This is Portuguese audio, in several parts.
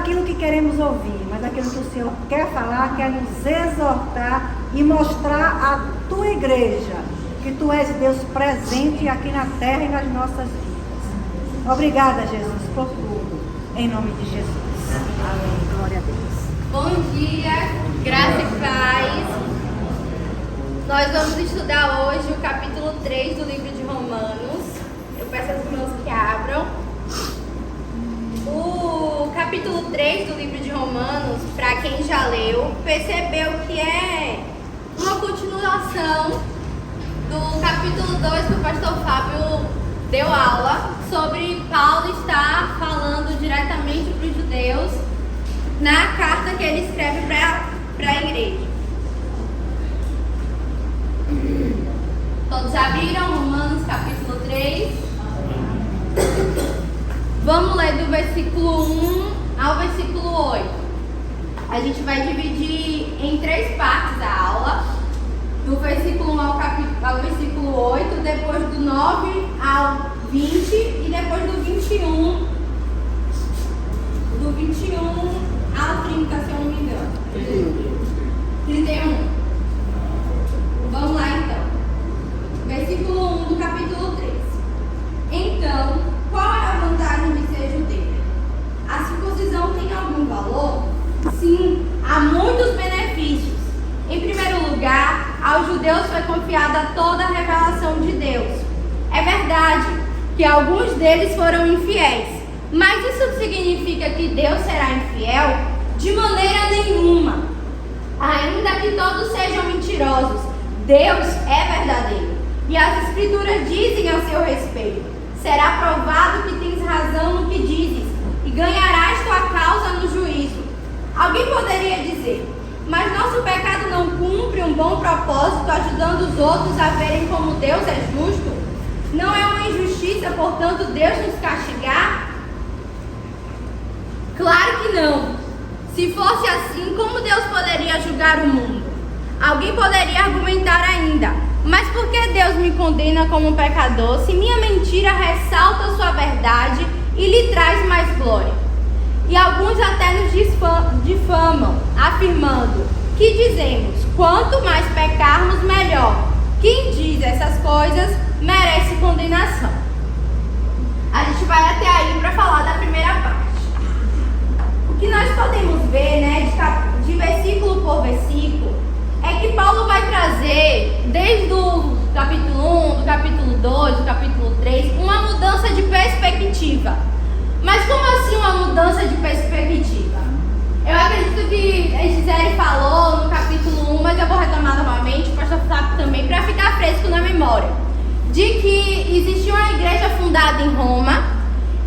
aquilo que queremos ouvir, mas aquilo que o Senhor quer falar, quer nos exortar e mostrar à tua igreja que tu és Deus presente aqui na terra e nas nossas vidas. Obrigada, Jesus, por tudo. Em nome de Jesus. Amém. Glória a Deus. Bom dia, graça e paz. Nós vamos estudar hoje o capítulo 3 do livro de Romanos. Eu peço aos irmãos que abram. O capítulo 3 do livro de Romanos, para quem já leu, percebeu que é uma continuação do capítulo 2 que o pastor Fábio deu aula sobre Paulo estar falando diretamente para os judeus na carta que ele escreve para a igreja. Todos abriram Romanos capítulo 3? Vamos ler do versículo 1 ao versículo 8. A gente vai dividir em 3 partes a aula. Do versículo 1 ao versículo 8, depois do 9 ao 20 e depois do 21. Do 21 ao 30, se eu não me engano. 31. Vamos lá então. Versículo 1 do capítulo 3. Então, qual é a vantagem de ser judeu? A circuncisão tem algum valor? Sim, há muitos benefícios. Em primeiro lugar, aos judeus foi confiada toda a revelação de Deus. É verdade que alguns deles foram infiéis, mas isso significa que Deus será infiel? De maneira nenhuma. Ainda que todos sejam mentirosos, Deus é verdadeiro. E as Escrituras dizem a seu respeito: será provado que tens razão no que dizes, e ganharás tua causa no juízo. Alguém poderia dizer: mas nosso pecado não cumpre um bom propósito, ajudando os outros a verem como Deus é justo? Não é uma injustiça, portanto, Deus nos castigar? Claro que não. Se fosse assim, como Deus poderia julgar o mundo? Alguém poderia argumentar ainda: mas por que Deus me condena como um pecador, se minha mentira ressalta sua verdade e lhe traz mais glória? E alguns até nos difamam, afirmando que dizemos: quanto mais pecarmos, melhor. Quem diz essas coisas merece condenação. A gente vai até aí para falar da primeira parte. O que nós podemos ver, de versículo por versículo, é que Paulo vai trazer, desde o capítulo 1, do capítulo 2, do capítulo 3, uma mudança de perspectiva. Mas como assim uma mudança de perspectiva? Eu acredito que a Gisele falou no capítulo 1, mas eu vou retomar novamente, o pastor Fábio também, para ficar fresco na memória, de que existia uma igreja fundada em Roma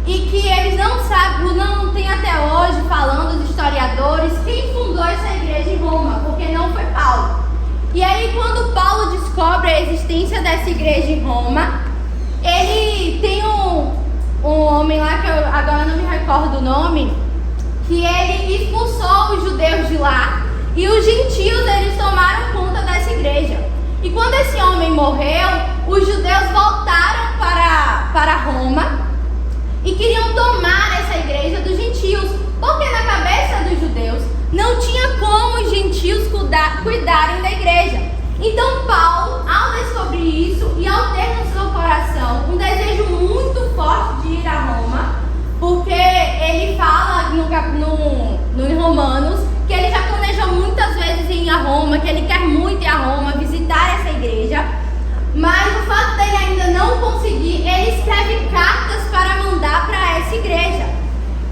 e que eles não sabem, não tem até hoje, falando os historiadores, quem fundou essa igreja em Roma, porque não foi Paulo. E aí, quando Paulo descobre a existência dessa igreja em Roma, ele tem um homem lá, que eu agora não me recordo o nome, que ele expulsou os judeus de lá, e os gentios, eles tomaram conta dessa igreja. E quando esse homem morreu, os judeus voltaram para Roma e queriam tomar essa igreja dos gentios, porque na cabeça dos judeus não tinha como os gentios cuidarem da igreja. Então Paulo, ao descobrir isso e ao ter no seu coração um desejo muito forte de ir a Roma, porque ele fala no Romanos que ele já planejou muitas vezes ir a Roma, que ele quer muito ir a Roma, visitar essa igreja, mas o fato dele ainda não conseguir, ele escreve cartas para mandar para essa igreja.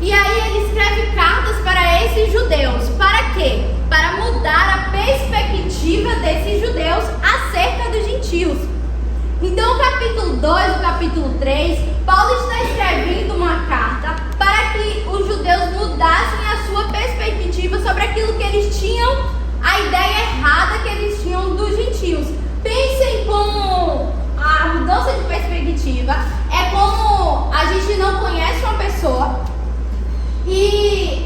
E aí ele escreve cartas para esses judeus. Para quê? Para mudar a perspectiva desses judeus acerca dos gentios. Então, o capítulo 2, o capítulo 3, Paulo está escrevendo uma carta para que os judeus mudassem a sua perspectiva sobre aquilo que eles tinham, a ideia errada que eles tinham dos gentios. Pensem como a mudança de perspectiva é como a gente não conhece uma pessoa e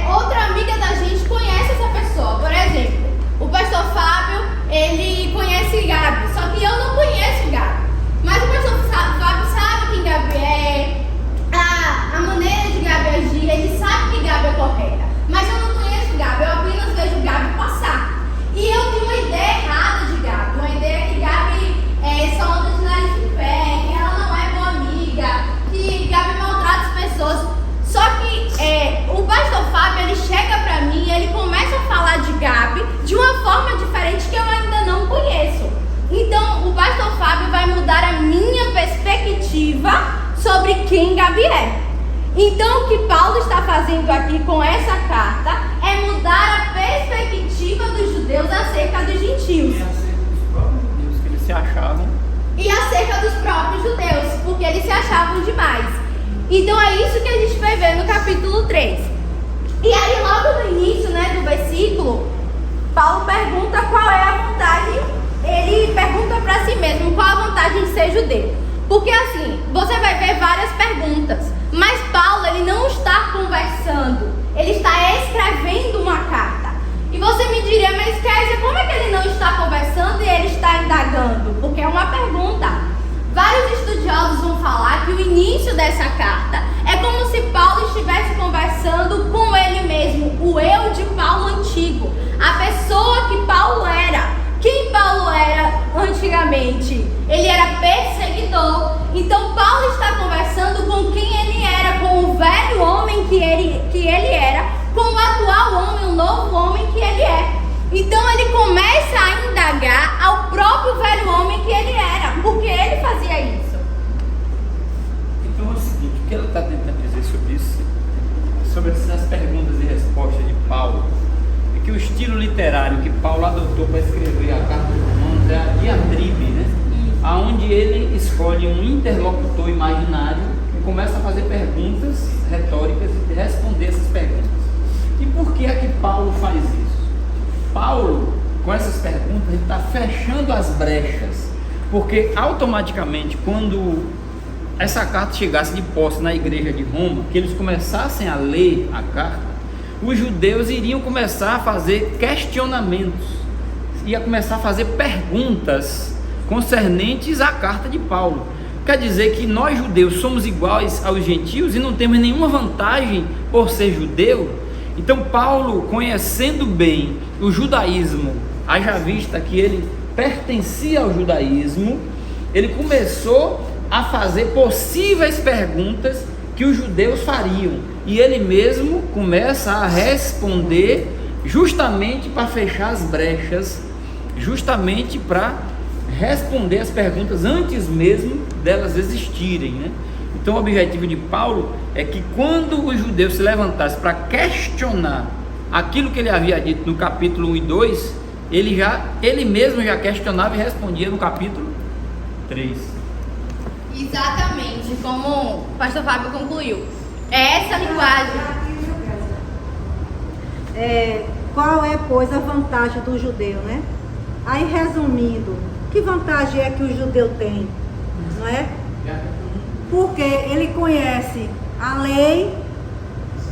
outra amiga da gente conhece essa pessoa. Por exemplo, o pastor Fábio, ele conhece Gabi, só que eu não conheço Gabi. Mas o pastor Fábio sabe quem Gabi é, a maneira de Gabi agir, ele sabe que Gabi é correta. perspectiva sobre quem Gabi é. Então, o que Paulo está fazendo aqui com essa carta é mudar a perspectiva dos judeus acerca dos gentios. E acerca dos próprios judeus que eles se achavam. E acerca dos próprios judeus, porque eles se achavam demais. Então, é isso que a gente vai ver no capítulo 3. E aí, logo no início, do versículo, Paulo pergunta qual é a vantagem. Ele pergunta para si mesmo qual a vantagem de ser judeu. Porque assim, você vai ver várias perguntas, mas Paulo, ele não está conversando, ele está escrevendo uma carta. E você me diria, mas Kézia, como é que ele não está conversando e ele está indagando? Porque é uma pergunta. Vários estudiosos vão falar que o início dessa carta é como se Paulo estivesse conversando com ele mesmo, o eu de Paulo antigo, a pessoa que Paulo era. Quem Paulo era antigamente? Ele era perseguidor. Então Paulo está conversando com quem ele era, com o velho homem que ele era, com o atual homem, o novo homem que ele é. Então ele começa a indagar ao próprio velho homem que ele era, porque ele fazia isso. Então é o seguinte, o que ela está tentando dizer sobre isso, sobre essas perguntas e respostas de Paulo, é que o estilo literário que Paulo adotou para escrever a carta dos Romanos é a diatribe, aonde ele escolhe um interlocutor imaginário e começa a fazer perguntas retóricas e responder essas perguntas. E por que é que Paulo faz isso? Paulo, com essas perguntas, ele está fechando as brechas, porque automaticamente, quando essa carta chegasse de posse na igreja de Roma, que eles começassem a ler a carta, os judeus iriam começar a fazer questionamentos, ia começar a fazer perguntas concernentes à carta de Paulo. Quer dizer que nós judeus somos iguais aos gentios e não temos nenhuma vantagem por ser judeu? Então Paulo, conhecendo bem o judaísmo, haja vista que ele pertencia ao judaísmo, ele começou a fazer possíveis perguntas que os judeus fariam, e ele mesmo começa a responder justamente para fechar as brechas, justamente para responder as perguntas antes mesmo delas existirem, Então o objetivo de Paulo é que quando os judeus se levantassem para questionar aquilo que ele havia dito no capítulo 1 e 2, ele mesmo já questionava e respondia no capítulo 3. Exatamente, como o pastor Fábio concluiu. É essa linguagem. Qual é, pois, a vantagem do judeu, Aí, resumindo, que vantagem é que o judeu tem, não é? Porque ele conhece a lei,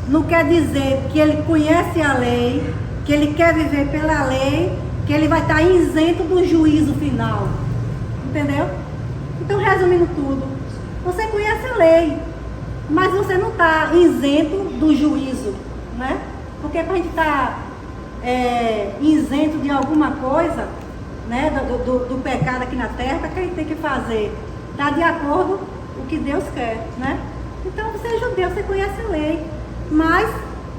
não quer dizer que ele conhece a lei, que ele quer viver pela lei, que ele vai estar isento do juízo final, entendeu? Então, resumindo tudo, você conhece a lei, mas você não está isento do juízo, Porque para a gente estar isento de alguma coisa, do pecado aqui na terra, o que a gente tem que fazer? Está de acordo com o que Deus quer, Então você é judeu, você conhece a lei, mas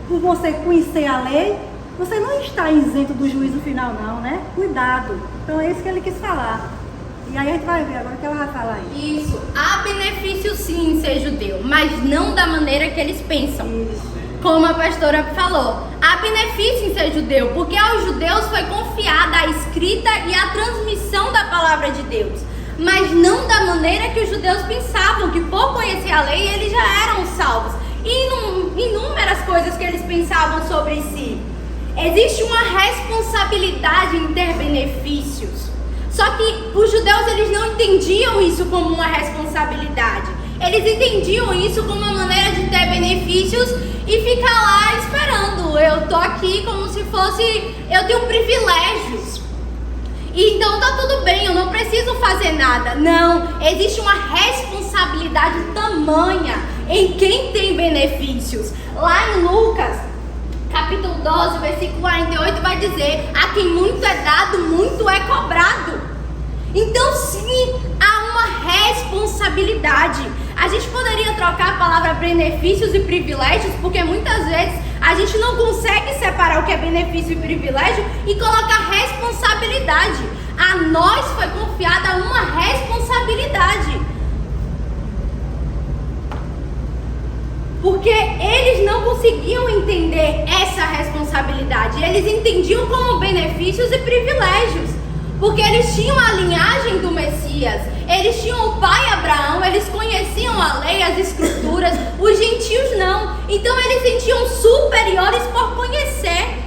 por você conhecer a lei, você não está isento do juízo final não, Cuidado. Então é isso que ele quis falar. E aí a gente vai ver agora o que ela vai falar aí. Isso, há benefício sim em ser judeu, mas não da maneira que eles pensam. Isso. Como a pastora falou, há benefício em ser judeu, porque aos judeus foi confiada a escrita e a transmissão da palavra de Deus, mas não da maneira que os judeus pensavam, que por conhecer a lei eles já eram salvos, e inúmeras coisas que eles pensavam sobre si. Existe uma responsabilidade em ter benefícios, só que os judeus eles não entendiam isso como uma responsabilidade. Eles entendiam isso como uma maneira de ter benefícios e ficar lá esperando. Eu tô aqui como se fosse, eu tenho privilégios. E então tá tudo bem, eu não preciso fazer nada. Não, existe uma responsabilidade tamanha em quem tem benefícios. Lá em Lucas, capítulo 12, versículo 48, vai dizer: a quem muito é dado, muito é cobrado. Então sim, há uma responsabilidade. A gente poderia trocar a palavra benefícios e privilégios, porque muitas vezes a gente não consegue separar o que é benefício e privilégio e colocar responsabilidade. A nós foi confiada uma responsabilidade. porque eles não conseguiam entender essa responsabilidade. Eles entendiam como benefícios e privilégios, porque eles tinham a linhagem do Messias, eles tinham o pai Abraão, eles conheciam a lei, as escrituras. Os gentios não, então eles se sentiam superiores por conhecer.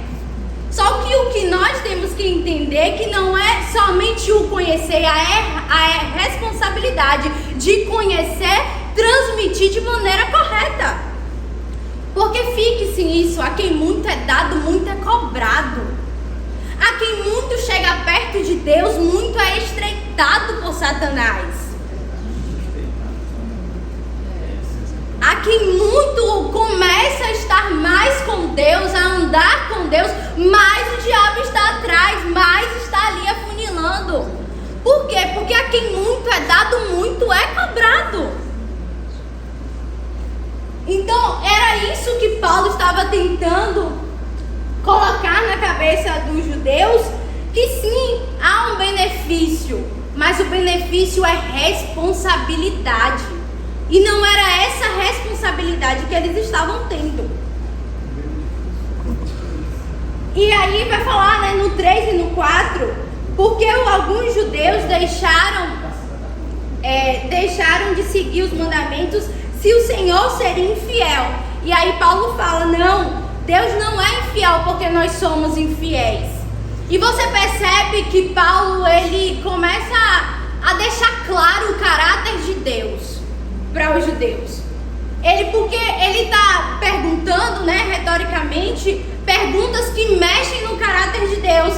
Só que o que nós temos que entender é que não é somente o conhecer, a responsabilidade de conhecer, transmitir de maneira correta. Porque fique-se nisso, a quem muito é dado, muito é cobrado. A quem muito chega perto de Deus, muito é estreitado por Satanás. A quem muito começa a estar mais com Deus, a andar com Deus, mais o diabo está atrás, mais está ali afunilando. Por quê? Porque a quem muito é dado, muito é cobrado. Então, era isso que Paulo estava tentando colocar na cabeça dos judeus, que sim, há um benefício, mas o benefício é responsabilidade. E não era essa responsabilidade que eles estavam tendo. E aí vai falar, né, no 3 e no 4, porque alguns judeus deixaram de seguir os mandamentos se o Senhor seria infiel. E aí Paulo fala, não, Deus não é infiel porque nós somos infiéis. E você percebe que Paulo, ele começa a deixar claro o caráter de Deus para os judeus. Porque ele está perguntando, né, retoricamente, perguntas que mexem no caráter de Deus.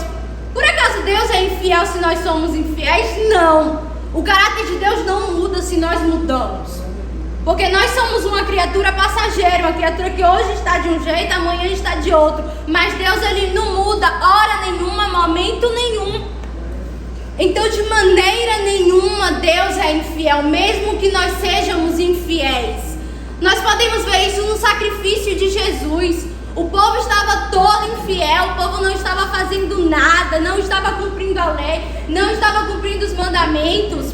Por acaso Deus é infiel se nós somos infiéis? Não. O caráter de Deus não muda se nós mudamos. Porque nós somos uma criatura passageira, uma criatura que hoje está de um jeito, amanhã está de outro. Mas Deus, ele não muda hora nenhuma, momento nenhum. Então, de maneira nenhuma, Deus é infiel, mesmo que nós sejamos infiéis. Nós podemos ver isso no sacrifício de Jesus. O povo estava todo infiel, o povo não estava fazendo nada, não estava cumprindo a lei, não estava cumprindo os mandamentos.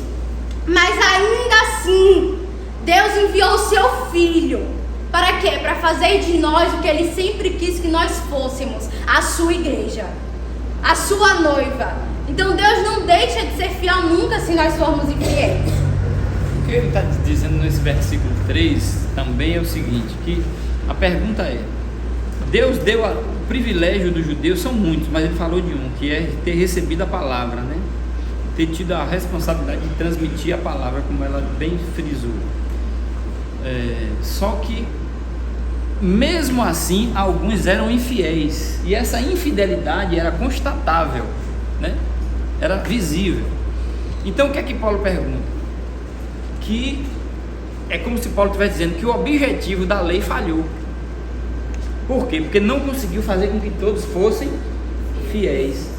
Mas ainda assim, Deus enviou o seu Filho. Para quê? Para fazer de nós o que Ele sempre quis que nós fôssemos, a sua igreja, a sua noiva. Então Deus não deixa de ser fiel nunca se nós formos infiéis. O que ele está dizendo nesse versículo 3 também é o seguinte, que a pergunta é, Deus deu o privilégio dos judeus, são muitos, mas ele falou de um, que é ter recebido a palavra, né? Ter tido a responsabilidade de transmitir a palavra, como ela bem frisou. Só que mesmo assim alguns eram infiéis, e essa infidelidade era constatável, né? Era visível. Então o que é que Paulo pergunta? Que é como se Paulo estivesse dizendo que o objetivo da lei falhou. Por quê? Porque não conseguiu fazer com que todos fossem fiéis.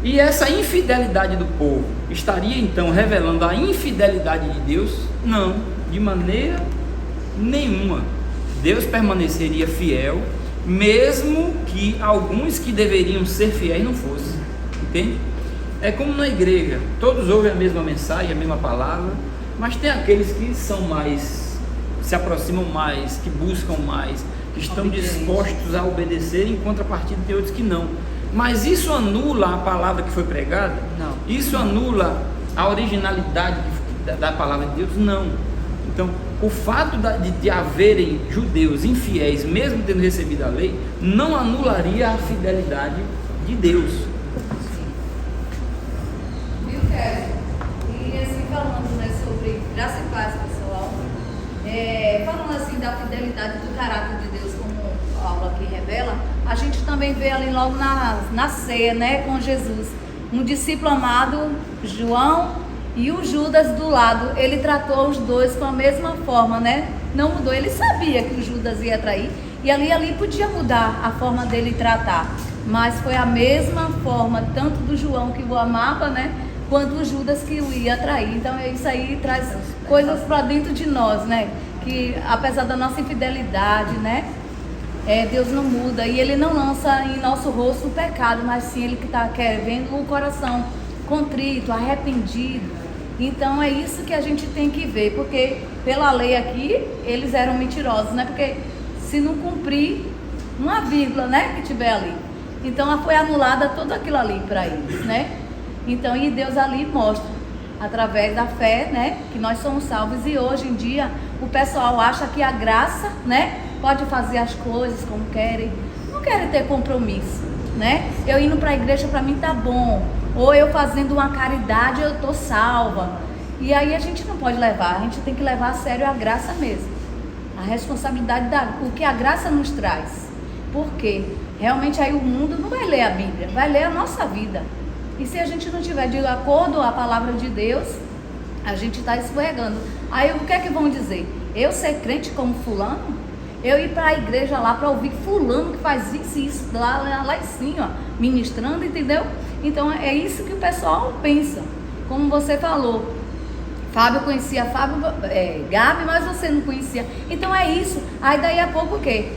E essa infidelidade do povo estaria então revelando a infidelidade de Deus? Não, de maneira nenhuma. Deus permaneceria fiel, mesmo que alguns que deveriam ser fiéis não fossem. Entende? É como na igreja, todos ouvem a mesma mensagem, a mesma palavra, mas tem aqueles que são mais, se aproximam mais, que buscam mais, que estão dispostos a obedecer, em contrapartida tem outros que não. Mas isso anula a palavra que foi pregada? Não. Isso anula a originalidade da palavra de Deus? Não. Então, o fato de haverem judeus infiéis, mesmo tendo recebido a lei, não anularia a fidelidade de Deus. Viu, Kevin? E assim, falando, né, sobre graça e paz, pessoal, falando assim da fidelidade do caráter de Deus, como a aula aqui revela, a gente também vê ali logo na ceia, né, com Jesus, um discípulo amado, João, e o Judas do lado. Ele tratou os dois com a mesma forma, né? Não mudou, ele sabia que o Judas ia trair, e ali podia mudar a forma dele tratar, mas foi a mesma forma, tanto do João que o amava, né, quanto o Judas que o ia trair. Então isso aí traz coisas para dentro de nós, né? Que apesar da nossa infidelidade, né, Deus não muda, e Ele não lança em nosso rosto o pecado, mas sim Ele que está querendo o coração contrito, arrependido, Então é isso que a gente tem que ver, porque pela lei aqui, eles eram mentirosos, né? Porque se não cumprir uma vírgula, né, que tiver ali, então foi anulada tudo aquilo ali para eles, né? Então, e Deus ali mostra, através da fé, né, que nós somos salvos. E hoje em dia, o pessoal acha que a graça, né, pode fazer as coisas como querem, não querem ter compromisso, né? Eu indo para a igreja, para mim tá bom. Ou eu fazendo uma caridade, eu tô salva. E aí a gente não pode levar, a gente tem que levar a sério a graça mesmo. A responsabilidade o que a graça nos traz. Porque realmente aí o mundo não vai ler a Bíblia, vai ler a nossa vida. E se a gente não tiver de acordo com a palavra de Deus, a gente está escorregando. Aí o que é que vão dizer? Eu ser crente como fulano? Eu ir para a igreja lá para ouvir fulano que faz isso e isso lá em cima, ministrando, entendeu? Então é isso que o pessoal pensa. Como você falou, Fábio conhecia Gabi, mas você não conhecia. Então é isso. Aí daí a pouco o quê?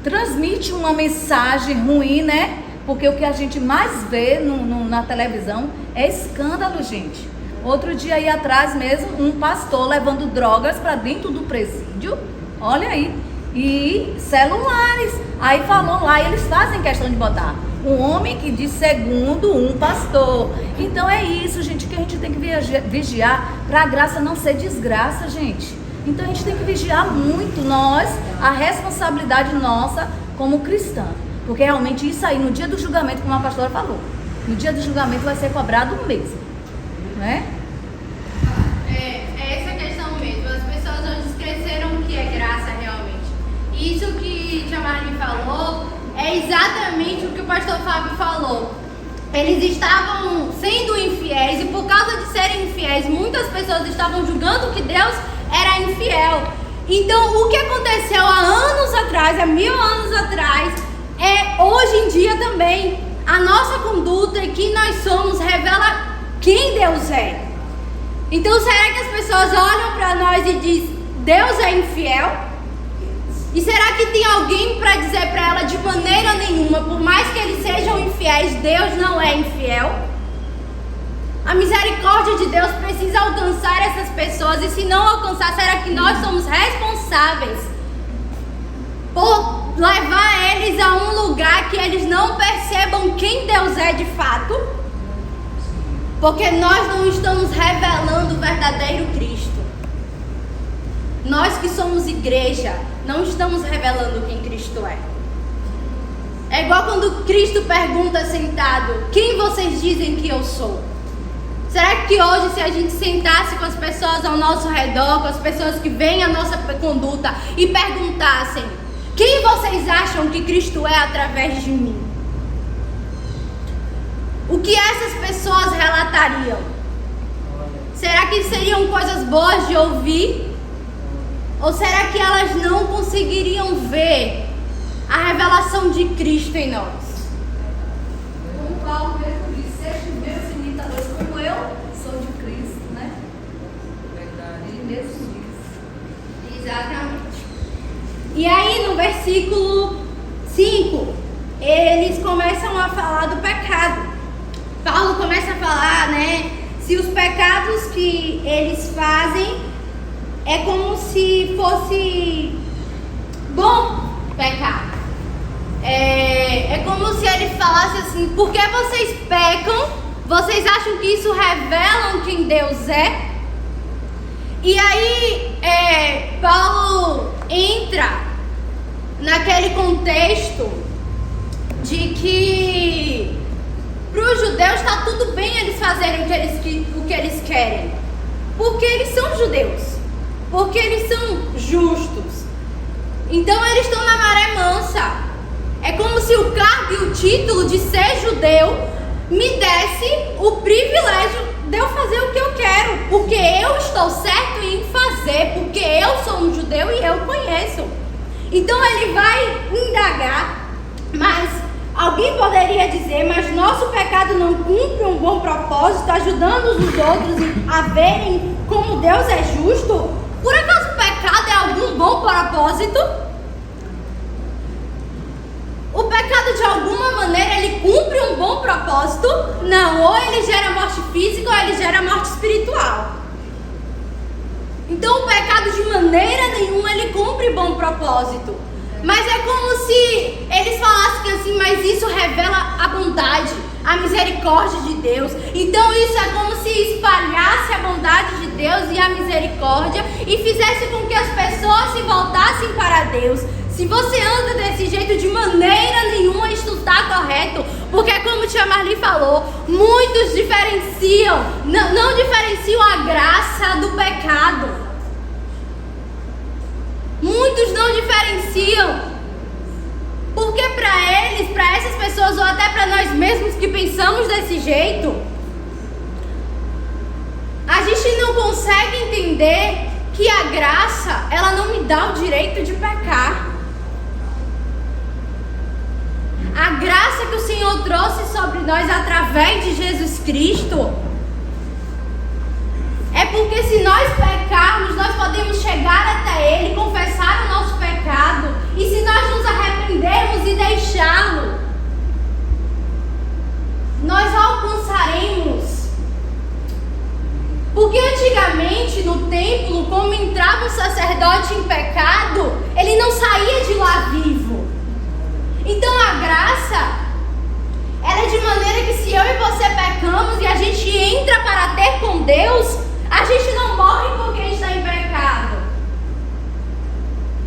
Transmite uma mensagem ruim, né? Porque o que a gente mais vê na televisão é escândalo, gente. Outro dia aí atrás mesmo, um pastor levando drogas para dentro do presídio, olha aí, e celulares. Aí falou lá, eles fazem questão de botar um homem que diz segundo um pastor. Então é isso, gente, que a gente tem que vigiar para a graça não ser desgraça, gente. Então a gente tem que vigiar muito nós, a responsabilidade nossa como cristã. Porque realmente isso aí, no dia do julgamento, como a pastora falou, no dia do julgamento vai ser cobrado mesmo, né? É essa questão mesmo. As pessoas hoje esqueceram o que é graça realmente. E isso que Tia Marli falou é exatamente o que o pastor Fábio falou. Eles estavam sendo infiéis e por causa de serem infiéis, muitas pessoas estavam julgando que Deus era infiel. Então, o que aconteceu há anos atrás, há 1000 anos atrás, hoje em dia também. A nossa conduta e quem nós somos revela quem Deus é. Então será que as pessoas olham para nós e dizem, Deus é infiel? E será que tem alguém para dizer para ela de maneira nenhuma, por mais que eles sejam infiéis, Deus não é infiel? A misericórdia de Deus precisa alcançar essas pessoas. E se não alcançar, será que nós somos responsáveis por levar eles a um lugar que eles não percebam quem Deus é de fato? Porque nós não estamos revelando o verdadeiro Cristo. Nós que somos igreja, não estamos revelando quem Cristo é. É igual quando Cristo pergunta sentado, quem vocês dizem que eu sou? Será que hoje, se a gente sentasse com as pessoas ao nosso redor, com as pessoas que veem a nossa conduta e perguntassem, quem vocês acham que Cristo é através de mim? O que essas pessoas relatariam? Será que seriam coisas boas de ouvir? Ou será que elas não conseguiriam ver a revelação de Cristo em nós? Como Paulo mesmo disse, sejam meus imitadores, como eu sou de Cristo, né? Verdade. Ele mesmo diz. Exatamente. E aí no versículo 5, eles começam a falar do pecado. Paulo começa a falar, né, se os pecados que eles fazem é como se fosse bom pecar. É como se ele falasse assim, por que vocês pecam? Vocês acham que isso revelam quem Deus é? E aí Paulo entra naquele contexto de que para os judeus está tudo bem eles fazerem o que eles querem, porque eles são judeus, porque eles são justos. Então eles estão na maré mansa. É como se o cargo e o título de ser judeu me desse o privilégio de eu fazer o que eu quero, porque eu estou certo em fazer, porque eu sou um judeu e eu conheço. Então ele vai indagar, mas alguém poderia dizer, mas nosso pecado não cumpre um bom propósito, ajudando os outros a verem como Deus é justo? Por acaso o pecado é algum bom propósito? O pecado de alguma alguma maneira ele cumpre um bom propósito? Não, ou ele gera morte física ou ele gera morte espiritual. Então o pecado de maneira nenhuma ele cumpre bom propósito. Mas é como se eles falassem assim, mas isso revela a bondade, a misericórdia de Deus. Então isso é como se espalhasse a bondade de Deus e a misericórdia e fizesse com que as pessoas se voltassem para Deus. Se você anda desse jeito, de maneira nenhuma isto está correto. Porque como o tia Marli falou, muitos diferenciam, não diferenciam a graça do pecado. Muitos não diferenciam. Porque para eles, para essas pessoas, ou até para nós mesmos que pensamos desse jeito, a gente não consegue entender que a graça, ela não me dá o direito de pecar. A graça que o Senhor trouxe sobre nós através de Jesus Cristo é porque se nós pecarmos, nós podemos chegar até Ele, confessar o nosso pecado, e se nós nos arrependermos e deixá-lo, nós alcançaremos. Porque antigamente no templo, como entrava um sacerdote em pecado, ele não saía de lá vivo. Então a graça, ela é de maneira que se eu e você pecamos e a gente entra para ter com Deus, a gente não morre porque está em pecado.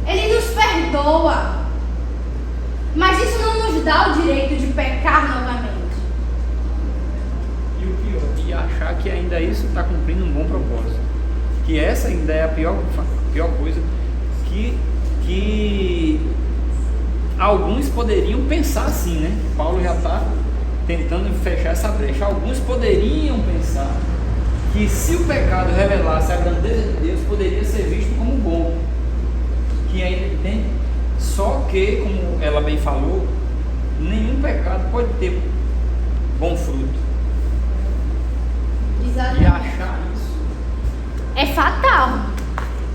Ele nos perdoa. Mas isso não nos dá o direito de pecar novamente. E o pior, e achar que ainda isso está cumprindo um bom propósito. Que essa ainda é a pior coisa que alguns poderiam pensar assim, né? Paulo já está tentando fechar essa brecha. Alguns poderiam pensar que se o pecado revelasse a grandeza de Deus, poderia ser visto como bom. Que ainda tem. Só que, como ela bem falou, nenhum pecado pode ter bom fruto. Exatamente. E achar isso é fatal.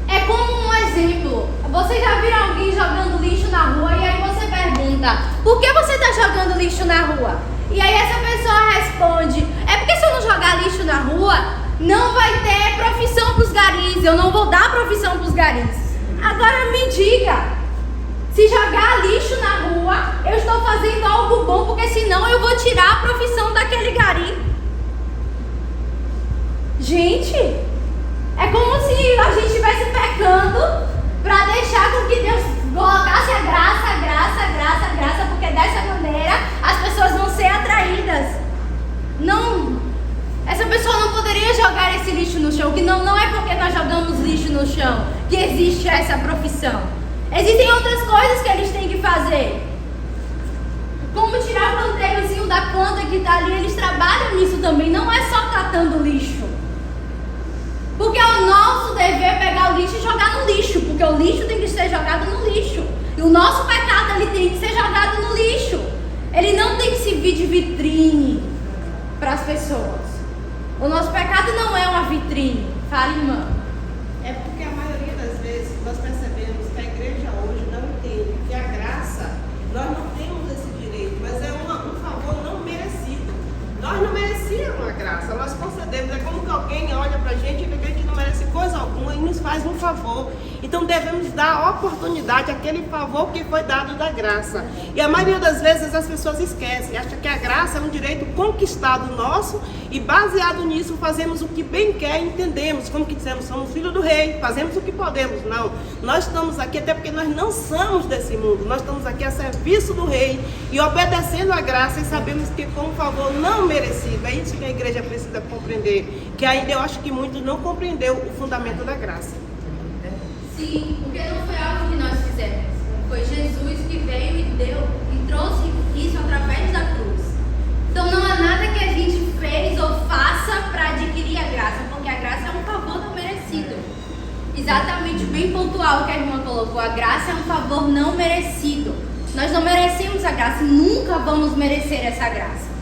É como um exemplo. Vocês já viram alguém jogando lixo na rua e aí você pergunta: por que você está jogando lixo na rua? E aí essa pessoa responde: é porque se eu não jogar lixo na rua, não vai ter profissão para os garis. Eu não vou dar profissão para os garis. Agora me diga, se jogar lixo na rua, eu estou fazendo algo bom, porque senão eu vou tirar a profissão daquele gari. Gente, é como se a gente estivesse pecando para deixar com que Deus colocasse a graça, porque dessa maneira as pessoas vão ser atraídas. Não, essa pessoa não poderia jogar esse lixo no chão, que não é porque nós jogamos lixo no chão que existe essa profissão. Existem outras coisas que eles têm que fazer. Como tirar o canteirozinho da planta que está ali, eles trabalham nisso também, não é só catando lixo. Porque é o nosso dever pegar o lixo e jogar no lixo, porque o lixo tem que ser jogado no lixo. E o nosso pecado, ele tem que ser jogado no lixo. Ele não tem que servir de vitrine para as pessoas. O nosso pecado não é uma vitrine. Fala, irmã. É porque a maioria das vezes nós percebemos que a igreja hoje não entende que a graça, nós não temos esse direito, mas é um favor não merecido. Nós não merecíamos a graça, nós concedemos. É como que alguém olha pra gente e vê que a gente não merece coisa alguma e nos faz um favor. Então devemos dar oportunidade àquele favor que foi dado da graça. E a maioria das vezes as pessoas esquecem, acham que a graça é um direito conquistado nosso e baseado nisso fazemos o que bem quer e entendemos. Como que dizemos, somos filhos do rei, fazemos o que podemos. Não, nós estamos aqui até porque nós não somos desse mundo, nós estamos aqui a serviço do rei e obedecendo a graça e sabemos que foi um favor não merecido. É isso que a igreja precisa compreender, que ainda eu acho que muitos não compreenderam o fundamento da graça. Sim, porque não foi algo que nós fizemos. Foi Jesus que veio e deu e trouxe isso através da cruz. Então não há nada que a gente fez ou faça para adquirir a graça, porque a graça é um favor não merecido. Exatamente, bem pontual o que a irmã colocou. A graça é um favor não merecido. Nós não merecemos a graça e nunca vamos merecer essa graça.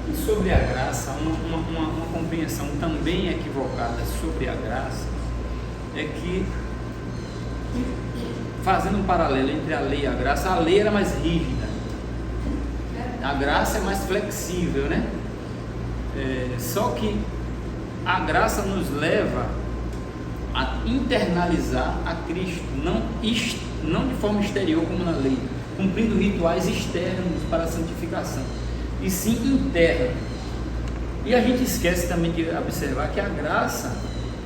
E sobre a graça, uma compreensão também equivocada sobre a graça é que, fazendo um paralelo entre a lei e a graça, a lei era mais rígida. A graça é mais flexível, né? Só que a graça nos leva a internalizar a Cristo, não de forma exterior como na lei, cumprindo rituais externos para a santificação, e sim interna. E a gente esquece também de observar que a graça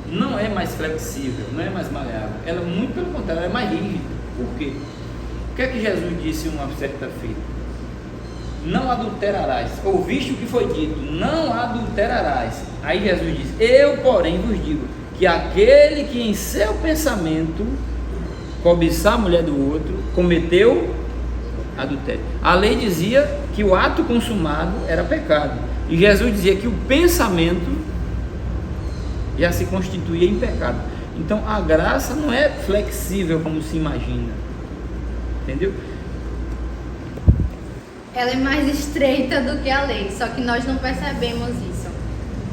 não é mais flexível, não é mais maleável, ela muito pelo contrário, ela é mais rígida. Por quê? O que é que Jesus disse uma certa feita? Não adulterarás. Ouviste o que foi dito, não adulterarás. Aí Jesus diz: eu porém vos digo que aquele que em seu pensamento cobiçar a mulher do outro cometeu adultério. A lei dizia que o ato consumado era pecado, e Jesus dizia que o pensamento já se constituía em pecado. Então a graça não é flexível como se imagina, entendeu? Ela é mais estreita do que a lei, só que nós não percebemos isso.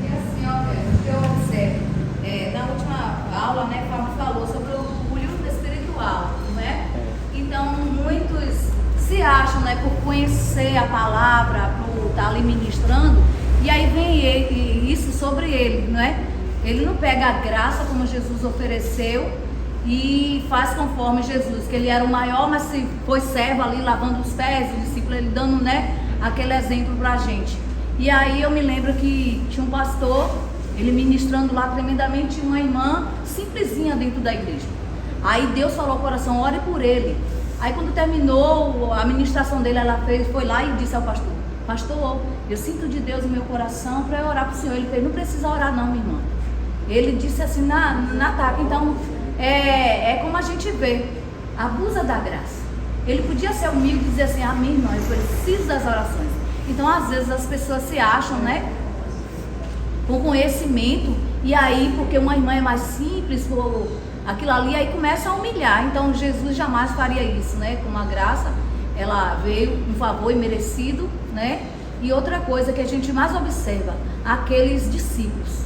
E assim, ó, o que eu observo, na última aula, né, Fábio falou sobre o orgulho espiritual, não é? Então, muitos se acham, né, por conhecer a palavra, por estar ali ministrando, e aí vem isso sobre ele, não é? Ele não pega a graça como Jesus ofereceu e faz conforme Jesus, que ele era o maior, mas se foi servo ali lavando os pés, o discípulo, ele dando, né, aquele exemplo pra gente. E aí eu me lembro que tinha um pastor, ele ministrando lá tremendamente, uma irmã simplesinha dentro da igreja. Aí Deus falou ao coração: ore por ele. Aí quando terminou a ministração dele, ela foi lá e disse ao pastor: pastor, eu sinto de Deus no meu coração para eu orar pro senhor. Ele fez: não precisa orar não, minha irmã. Ele disse assim na taca. Então é como a gente vê, abusa da graça. Ele podia ser humilde e dizer assim: ah, minha irmã, eu preciso das orações. Então às vezes as pessoas se acham, né, com conhecimento, e aí porque uma irmã é mais simples, ou aquilo ali, aí começa a humilhar. Então Jesus jamais faria isso, né? Com a graça, ela veio um favor imerecido, né? E outra coisa que a gente mais observa, aqueles discípulos,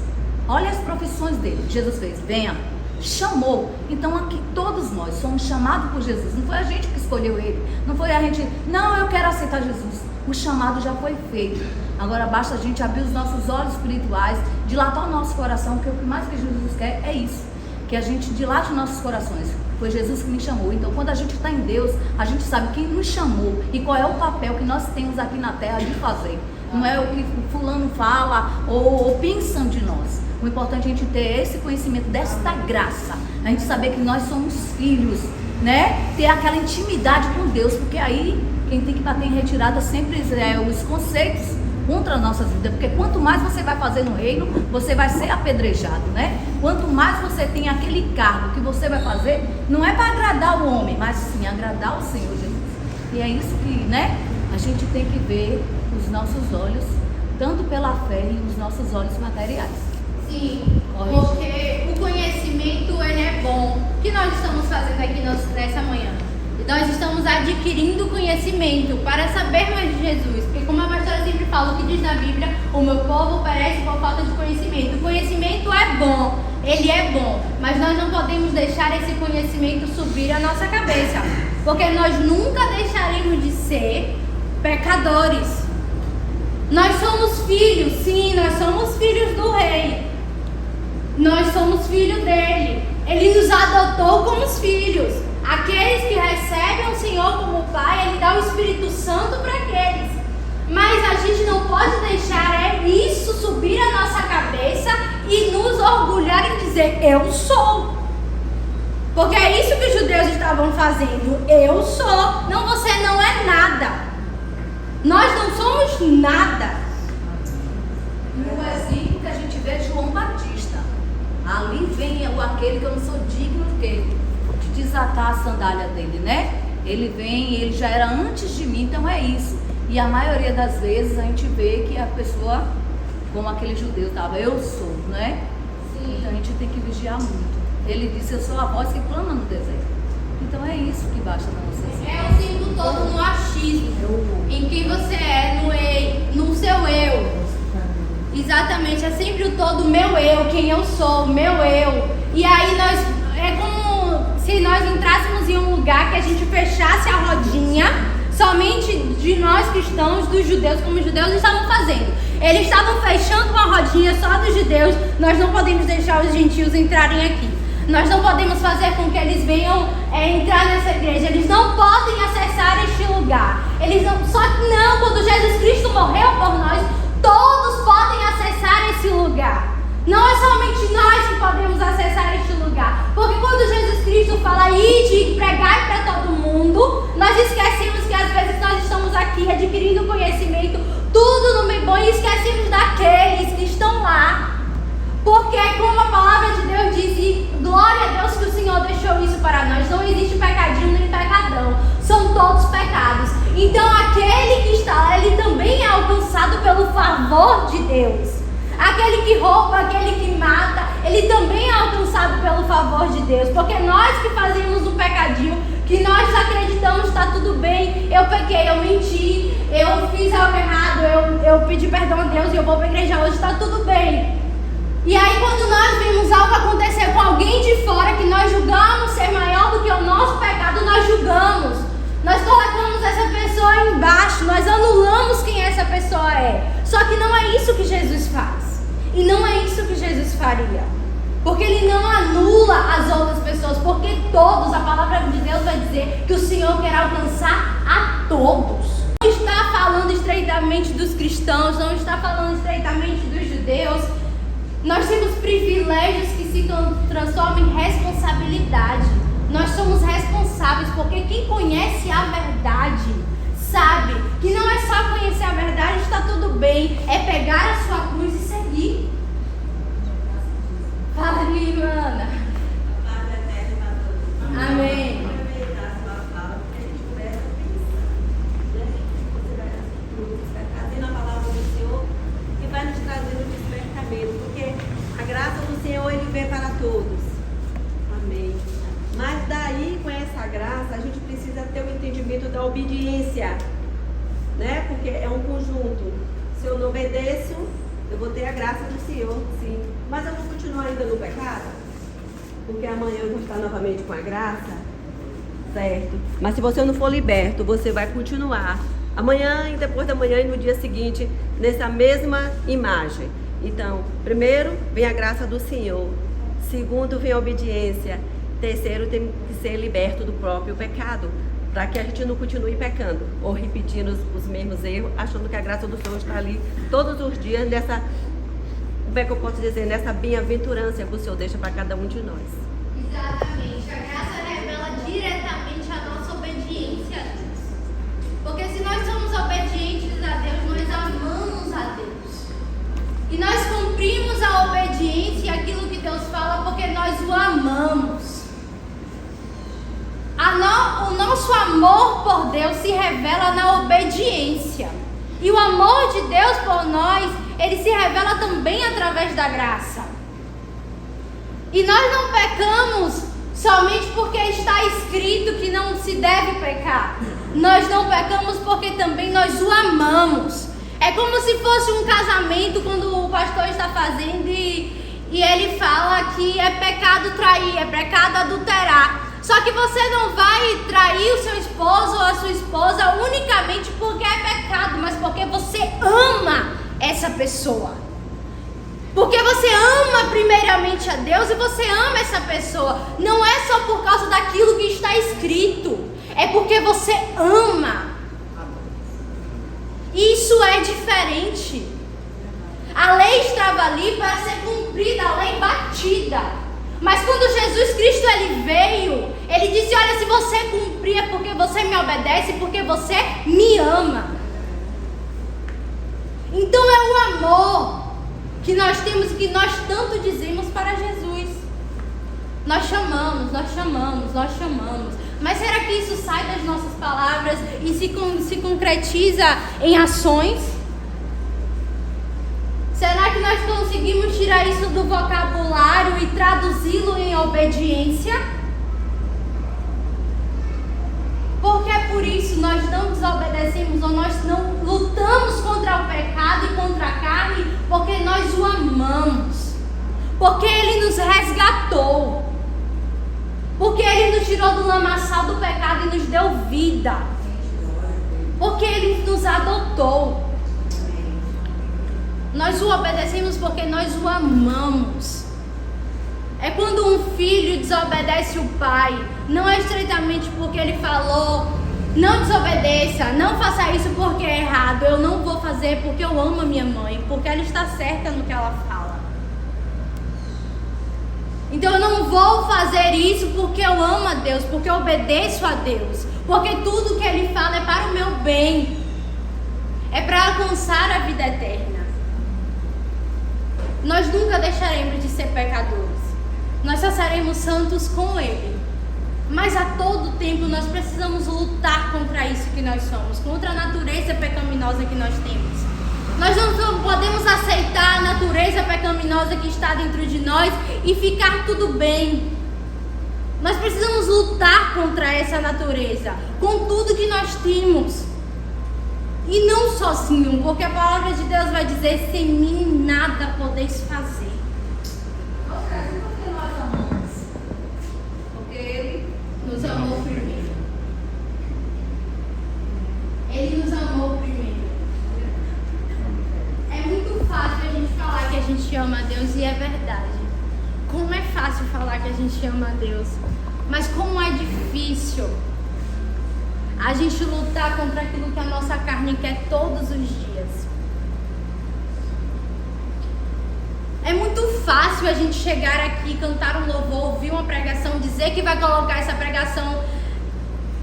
olha as profissões dele. Jesus fez: venha, chamou. Então aqui todos nós somos chamados por Jesus. Não foi a gente que escolheu ele, não foi a gente, não, eu quero aceitar Jesus. O chamado já foi feito. Agora basta a gente abrir os nossos olhos espirituais, dilatar o nosso coração, porque o que mais que Jesus quer é isso, que a gente dilate nossos corações. Foi Jesus que me chamou. Então quando a gente está em Deus, a gente sabe quem nos chamou e qual é o papel que nós temos aqui na terra de fazer. Não é o que fulano fala ou pensam de nós. O importante é a gente ter esse conhecimento desta graça, a gente saber que nós somos filhos, né? Ter aquela intimidade com Deus, porque aí quem tem que bater em retirada sempre é os conceitos contra as nossas vidas, porque quanto mais você vai fazer no reino, você vai ser apedrejado, né? Quanto mais você tem aquele cargo que você vai fazer, não é para agradar o homem, mas sim agradar o Senhor Jesus. E é isso que, né, a gente tem que ver os nossos olhos, tanto pela fé e os nossos olhos materiais. Sim, porque o conhecimento, ele é bom. O que nós estamos fazendo aqui nessa manhã? Nós estamos adquirindo conhecimento para saber mais de Jesus. Porque como a pastora sempre fala, o que diz na Bíblia, o meu povo perece por falta de conhecimento. O conhecimento é bom, ele é bom, mas nós não podemos deixar esse conhecimento subir a nossa cabeça, porque nós nunca deixaremos de ser pecadores. Nós somos filhos, sim, nós somos filhos do Rei. Nós somos filhos dele. Ele nos adotou como os filhos. Aqueles que recebem o Senhor como Pai, ele dá o Espírito Santo para aqueles. Mas a gente não pode deixar isso subir a nossa cabeça e nos orgulhar em dizer: eu sou. Porque é isso que os judeus estavam fazendo. Eu sou. Não, você não é nada. Nós não somos nada. No exemplo que a gente vê João Batista, ali vem aquele que eu não sou digno de desatar a sandália dele, né? Ele vem, ele já era antes de mim, então é isso. E a maioria das vezes a gente vê que a pessoa, como aquele judeu estava: eu sou, né? Sim. Então a gente tem que vigiar muito. Ele disse: eu sou a voz que clama no deserto. Então é isso que basta para vocês. É o tempo todo no achismo, em quem você é, no seu eu. Exatamente, é sempre o todo meu eu, quem eu sou, meu eu. E aí nós, é como se nós entrássemos em um lugar que a gente fechasse a rodinha somente de de nós cristãos, dos judeus, como os judeus estavam fazendo. Eles estavam fechando uma rodinha só dos judeus. Nós não podemos deixar os gentios entrarem aqui. Nós não podemos fazer com que eles venham entrar nessa igreja. Eles não podem acessar este lugar. Só que não, quando Jesus Cristo morreu por nós, todos podem acessar esse lugar. Não é somente nós que podemos acessar este lugar. Porque quando Jesus Cristo fala ide e pregai para todo mundo, nós esquecemos que às vezes nós estamos aqui adquirindo conhecimento, tudo no bem bom, e esquecemos daqueles que estão lá. Porque como a palavra de Deus diz, e glória a Deus que o Senhor deixou isso para nós, não existe pecadinho nem pecadão, são todos pecados. Então aquele que está lá, ele também é alcançado pelo favor de Deus. Aquele que rouba, aquele que mata, ele também é alcançado pelo favor de Deus. Porque nós que fazemos um pecadinho, que nós acreditamos, está tudo bem, eu pequei, eu menti, eu fiz algo errado, eu pedi perdão a Deus e eu vou para a igreja hoje, está tudo bem. E aí quando nós vemos algo acontecer com alguém de fora que nós julgamos ser maior do que o nosso pecado, nós julgamos. Nós colocamos essa pessoa embaixo, nós anulamos quem essa pessoa é. Só que não é isso que Jesus faz. E não é isso que Jesus faria. Porque Ele não anula as outras pessoas, porque todos, a palavra de Deus vai dizer que o Senhor quer alcançar a todos. Não está falando estreitamente dos cristãos, não está falando estreitamente dos judeus. Nós temos privilégios que se transformam em responsabilidade. Nós somos responsáveis, porque quem conhece a verdade sabe que não é só conhecer a verdade, está tudo bem, é pegar a sua cruz e seguir. Fala aí, irmã. Amém. Trazendo a palavra do Senhor, que vai nos trazer o despertamento, porque a graça do Senhor, Ele vem para todos. Amém. Mas daí, com essa graça, a gente precisa ter o entendimento da obediência, né? Porque é um conjunto. Se eu não obedeço, eu vou ter a graça do Senhor, sim. Mas eu vou continuar ainda no pecado? Porque amanhã eu vou estar novamente com a graça? Certo. Mas se você não for liberto, você vai continuar amanhã e depois da manhã e no dia seguinte, nessa mesma imagem. Então, primeiro, vem a graça do Senhor. Segundo, vem a obediência. Terceiro, tem que ser liberto do próprio pecado, para que a gente não continue pecando ou repetindo os mesmos erros, achando que a graça do Senhor está ali todos os dias nessa, como é que eu posso dizer, nessa bem-aventurança que o Senhor deixa para cada um de nós. Exatamente, a graça revela diretamente a nossa obediência a Deus. Porque se nós somos obedientes a Deus, nós amamos a Deus. E nós cumprimos a obediência e aquilo que Deus fala porque nós o amamos. O nosso amor por Deus se revela na obediência. E o amor de Deus por nós, ele se revela também através da graça. E nós não pecamos somente porque está escrito que não se deve pecar. Nós não pecamos porque também nós o amamos. É como se fosse um casamento, quando o pastor está fazendo e ele fala que é pecado trair, é pecado adulterar. Só que você não vai trair o seu esposo ou a sua esposa unicamente porque é pecado, mas porque você ama essa pessoa. Porque você ama primeiramente a Deus e você ama essa pessoa. Não é só por causa daquilo que está escrito, é porque você ama. Isso é diferente. A lei estava ali para ser cumprida, a lei batida. Mas quando Jesus Cristo ele veio, ele disse, olha, se você cumprir é porque você me obedece, porque você me ama. Então é o amor que nós temos, que nós tanto dizemos para Jesus. Nós chamamos. Mas será que isso sai das nossas palavras e se concretiza em ações? Será que nós conseguimos tirar isso do vocabulário e traduzi-lo em obediência? Porque é por isso nós não desobedecemos ou nós não lutamos contra o pecado e contra a carne, porque nós o amamos. Porque Ele nos resgatou. Porque Ele nos tirou do lamaçal do pecado e nos deu vida. porque Ele nos adotou. Nós o obedecemos porque nós o amamos. É quando um filho desobedece o pai, não é estritamente porque ele falou, não desobedeça, não faça isso porque é errado. Eu não vou fazer porque eu amo a minha mãe, porque ela está certa no que ela fala. Então eu não vou fazer isso porque eu amo a Deus, porque eu obedeço a Deus, porque tudo que Ele fala é para o meu bem, é para alcançar a vida eterna. Nós nunca deixaremos de ser pecadores, nós só seremos santos com Ele. Mas a todo tempo nós precisamos lutar contra isso que nós somos, contra a natureza pecaminosa que nós temos. Nós não podemos aceitar a natureza pecaminosa que está dentro de nós e ficar tudo bem. Nós precisamos lutar contra essa natureza, com tudo que nós temos. E não sozinho, porque a palavra de Deus vai dizer: sem mim nada podeis fazer. Porque nós amamos. Porque Ele Nos amou primeiro. Ele nos amou primeiro. É muito fácil a gente falar que a gente ama a Deus, e é verdade. Como é fácil falar que a gente ama a Deus, mas como é difícil a gente lutar contra aquilo que a nossa carne quer todos os dias. É muito fácil a gente chegar aqui, cantar um louvor, ouvir uma pregação, dizer que vai colocar essa pregação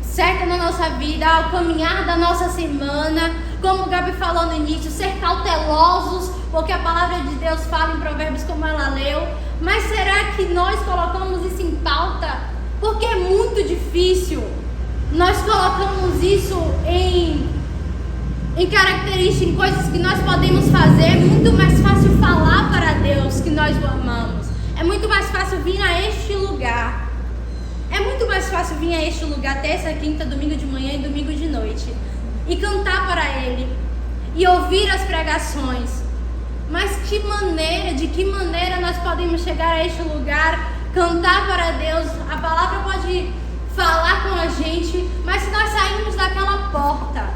certa na nossa vida, ao caminhar da nossa semana, como o Gabi falou no início, ser cautelosos, porque a palavra de Deus fala em Provérbios como ela leu. Mas será que nós colocamos isso em pauta? Porque é muito difícil. Nós colocamos isso em características, em coisas que nós podemos fazer. É muito mais fácil falar para Deus que nós o amamos. É muito mais fácil vir a este lugar. É muito mais fácil vir a este lugar terça, quinta, domingo de manhã e domingo de noite e cantar para Ele e ouvir as pregações. Mas de que maneira nós podemos chegar a este lugar, cantar para Deus? A palavra pode falar com a gente, mas se nós sairmos daquela porta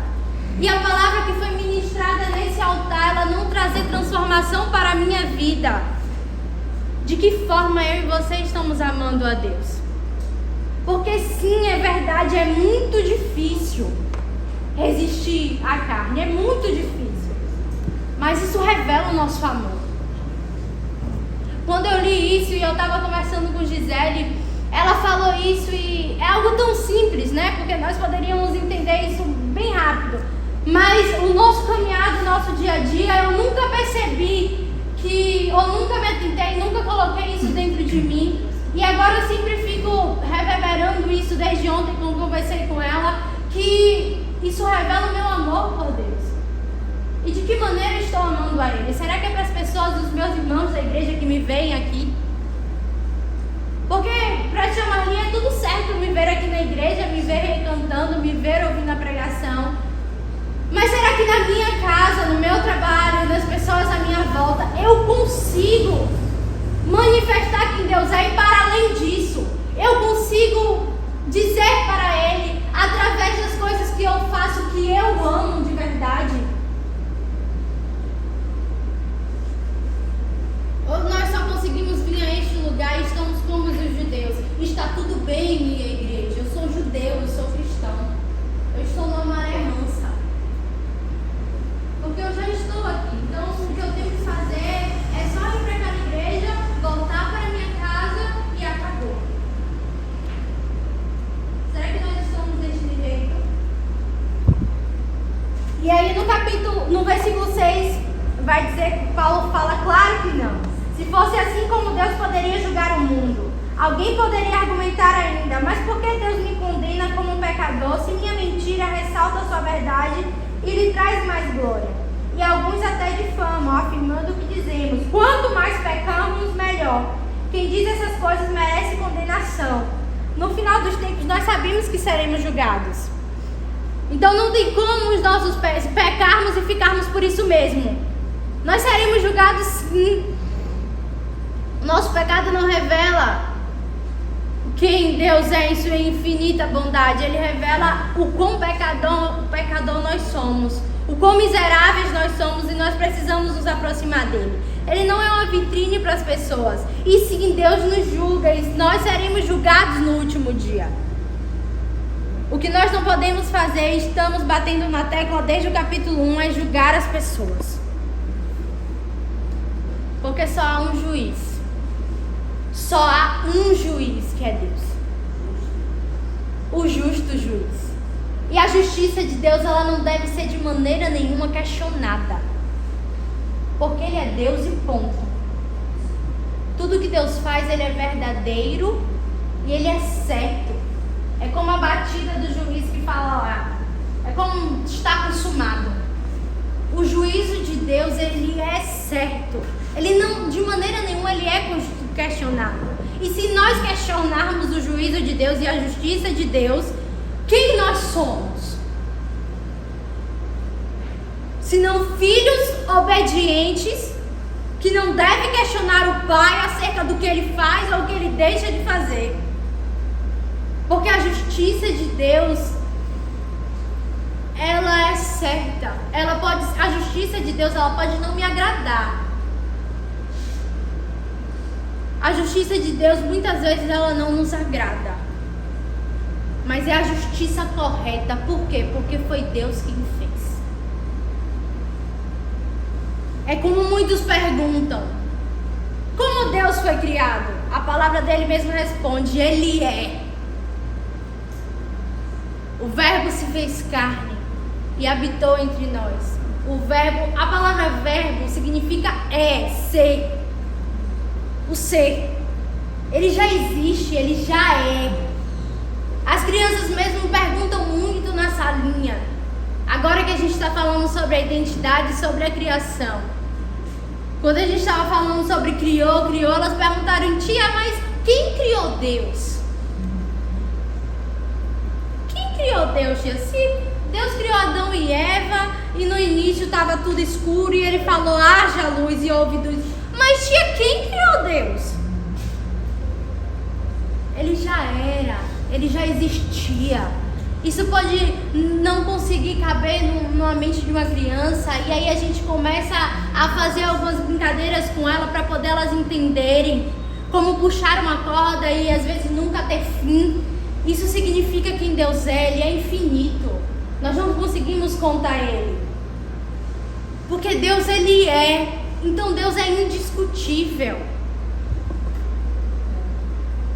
e a palavra que foi ministrada nesse altar, ela não trazer transformação para a minha vida, de que forma eu e você estamos amando a Deus? Porque sim, é verdade, é muito difícil resistir à carne, é muito difícil, mas isso revela o nosso amor. Quando eu li isso e eu estava conversando com Gisele, ela falou isso e é algo tão simples, né? Porque nós poderíamos entender isso bem rápido, mas o nosso caminhar do nosso dia a dia, eu nunca percebi eu nunca me atentei, nunca coloquei isso dentro de mim. E agora eu sempre fico reverberando isso desde ontem, quando conversei com ela, que isso revela o meu amor por Deus. E de que maneira estou amando a Ele? Será que é para as pessoas, os meus irmãos da igreja que me veem aqui? Porque para Tia Marlinha é tudo certo me ver aqui na igreja, me ver cantando, me ver ouvindo a pregação. Mas será que na minha casa, no meu trabalho, nas pessoas à minha volta, eu consigo manifestar quem Deus é? E para além disso, eu consigo dizer para Ele, através das coisas que eu faço, que eu amo de verdade? Ou nós só conseguimos vir a este lugar e estamos como os judeus? Está tudo bem, minha igreja, eu sou judeu, eu sou cristão, eu estou numa maré mansa, porque eu já estou aqui. Então o que eu tenho que fazer é só ir para aquela igreja, voltar para minha casa e acabou. Será que nós estamos desse jeito? E aí no versículo 6 vai dizer que Paulo fala: claro que não. Se fosse assim, como Deus poderia julgar o mundo? Alguém poderia argumentar ainda: mas por que Deus me condena como um pecador, se minha mentira ressalta a sua verdade e lhe traz mais glória? E alguns até difamam, afirmando o que dizemos: quanto mais pecamos, melhor. Quem diz essas coisas merece condenação. No final dos tempos, nós sabemos que seremos julgados. Então não tem como os nossos pés pecarmos e ficarmos por isso mesmo. Nós seremos julgados sim. Nosso pecado não revela quem Deus é em sua infinita bondade. Ele revela o quão pecador pecador nós somos, o quão miseráveis nós somos e nós precisamos nos aproximar dele. Ele não é uma vitrine para as pessoas, e sim, Deus nos julga e nós seremos julgados no último dia. O que nós não podemos fazer, estamos batendo na tecla desde o capítulo 1, é julgar as pessoas. Porque só há um juiz. Só há um juiz, que é Deus. O justo juiz. E a justiça de Deus, ela não deve ser de maneira nenhuma questionada. Porque Ele é Deus e ponto. Tudo que Deus faz, Ele é verdadeiro e Ele é certo. É como a batida do juiz que fala lá. É como está consumado. O juízo de Deus, ele é certo. Ele não, de maneira nenhuma, ele é questionado. E se nós questionarmos o juízo de Deus e a justiça de Deus, quem nós somos? Se não filhos obedientes, que não devem questionar o pai acerca do que ele faz ou o que ele deixa de fazer. Porque a justiça de Deus, ela é certa. A justiça de Deus, ela pode não me agradar. A justiça de Deus, muitas vezes, ela não nos agrada. Mas é a justiça correta. Por quê? Porque foi Deus quem fez. É como muitos perguntam: como Deus foi criado? A palavra dele mesmo responde: Ele é. O verbo se fez carne e habitou entre nós. A palavra verbo significa ser. O ser. Ele já existe, ele já é. As crianças mesmo perguntam muito na salinha. Agora que a gente está falando sobre a identidade, sobre a criação. Quando a gente estava falando sobre criou, elas perguntaram: tia, mas quem criou Deus? Criou Deus, tia? Se Deus criou Adão e Eva e no início estava tudo escuro e ele falou: haja luz e houve luz. Mas tia, quem criou Deus? Ele já era, ele já existia. Isso pode não conseguir caber numa mente de uma criança, e aí a gente começa a fazer algumas brincadeiras com ela para poder elas entenderem como puxar uma corda e às vezes nunca ter fim. Isso significa quem Deus é, Ele é infinito. Nós não conseguimos contar Ele. Porque Deus, Ele é. Então Deus é indiscutível.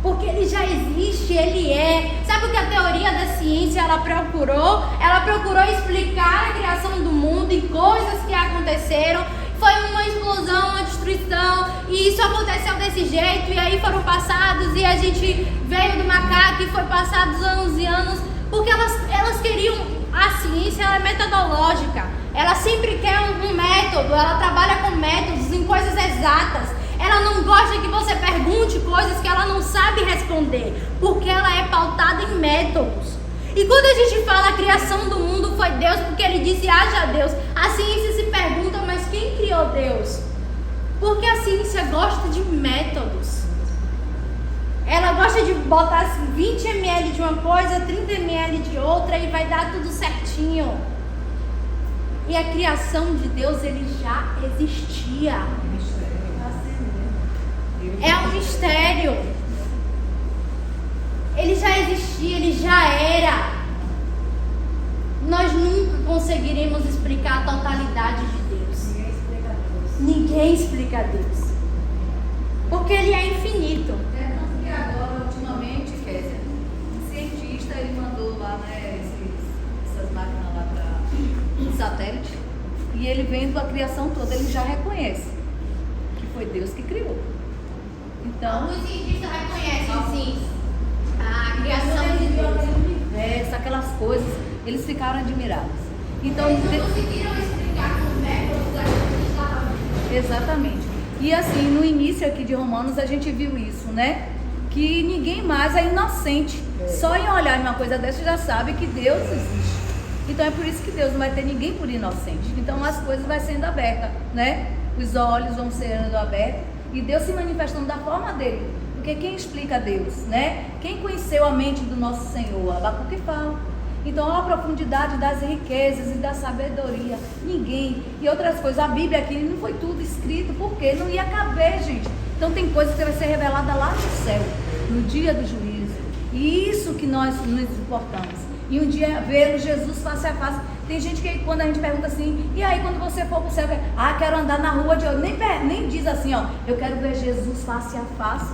Porque Ele já existe, Ele é. Sabe o que a teoria da ciência ela procurou? Ela procurou explicar a criação do mundo e coisas que aconteceram. Foi uma explosão, uma destruição, e isso aconteceu desse jeito, e aí foram passados, e a gente veio do macaco e foi passados anos e anos, porque elas queriam, a ciência ela é metodológica, ela sempre quer um método, ela trabalha com métodos em coisas exatas, ela não gosta que você pergunte coisas que ela não sabe responder, porque ela é pautada em métodos. E quando a gente fala a criação do mundo foi Deus, porque Ele disse haja Deus, a ciência se pergunta: mas quem criou Deus? Porque a ciência gosta de métodos. Ela gosta de botar 20 ml de uma coisa, 30 ml de outra, e vai dar tudo certinho. E a criação de Deus, Ele já existia. É um mistério. Ele já existia, Ele já era. Nós nunca conseguiremos explicar a totalidade de Deus. Ninguém explica Deus. Porque Ele é infinito. Tanto que agora, ultimamente, Kézia, um cientista, ele mandou lá, né, essas máquinas lá para o satélite, e ele vendo a criação toda, ele já reconhece que foi Deus que criou. Então, Alguns cientistas reconhecem, sim, a criação de Deus. aquelas coisas, eles ficaram admirados. Então, Eles não conseguiram explicar com métodos aquilo que estava vendo. exatamente. E assim, no início aqui de Romanos, a gente viu isso, né? Que ninguém mais é inocente. Só em olhar uma coisa dessa já sabe que Deus existe. Então é por isso que Deus não vai ter ninguém por inocente. Então as coisas vão sendo abertas, né? Os olhos vão sendo abertos e Deus se manifestando da forma dele. Porque quem explica Deus, né? Quem conheceu a mente do nosso Senhor? Abacuque fala. Então, olha a profundidade das riquezas e da sabedoria. Ninguém. E outras coisas. A Bíblia aqui não foi tudo escrito, porque não ia caber, gente. Então, tem coisa que vai ser revelada lá no céu, no dia do juízo. E isso que nós nos importamos. E um dia ver Jesus face a face. Tem gente que quando a gente pergunta assim, e aí quando você for para o céu, quero andar na rua de hoje. Nem diz assim, ó, eu quero ver Jesus face a face.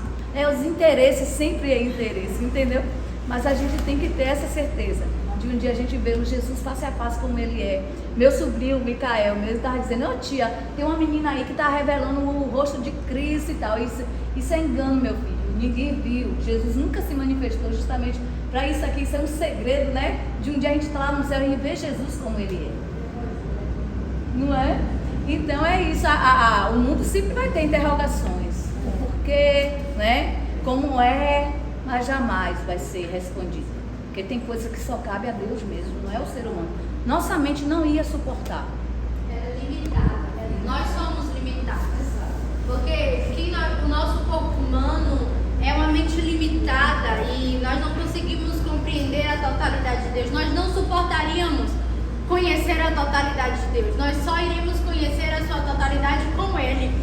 Os interesses, sempre é interesse, entendeu? Mas a gente tem que ter essa certeza de um dia a gente ver o Jesus face a face como ele é. Meu sobrinho, Micael, mesmo estava dizendo, tia, tem uma menina aí que está revelando o rosto de Cristo e tal. Isso é engano, meu filho. Ninguém viu. Jesus nunca se manifestou justamente para isso aqui. Isso é um segredo, né? De um dia a gente estar lá no céu e ver Jesus como ele é. Não é? Então é isso. O mundo sempre vai ter interrogações. O porquê, né? Como é, mas jamais vai ser respondido. Porque tem coisa que só cabe a Deus mesmo, não é o ser humano. Nossa mente não ia suportar. É limitada. Nós somos limitados. Porque o nosso corpo humano é uma mente limitada e nós não conseguimos compreender a totalidade de Deus. Nós não suportaríamos conhecer a totalidade de Deus. Nós só iremos conhecer a sua totalidade com Ele.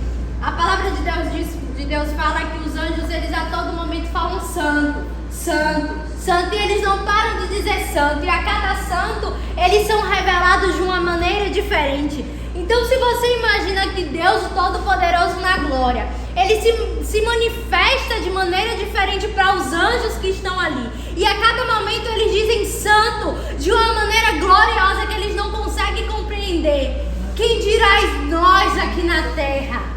A palavra de Deus fala que os anjos, eles a todo momento falam santo, santo, santo, e eles não param de dizer santo. E a cada santo, eles são revelados de uma maneira diferente. Então, se você imagina que Deus, o Todo-Poderoso na glória, ele se manifesta de maneira diferente para os anjos que estão ali. E a cada momento eles dizem santo de uma maneira gloriosa que eles não conseguem compreender. Quem dirás nós aqui na terra?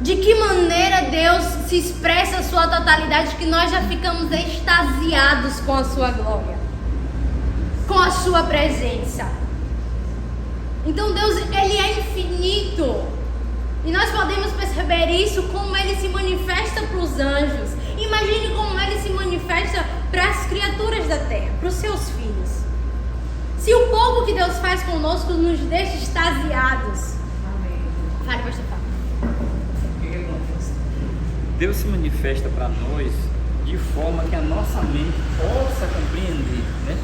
De que maneira Deus se expressa a sua totalidade que nós já ficamos extasiados com a sua glória, com a sua presença. Então Deus, ele é infinito. E nós podemos perceber isso como ele se manifesta para os anjos. Imagine como ele se manifesta para as criaturas da terra, para os seus filhos. Se o pouco que Deus faz conosco nos deixa extasiados. Amém. Fale, pastor Fábio. O que acontece? Deus se manifesta para nós de forma que a nossa mente possa compreender, né?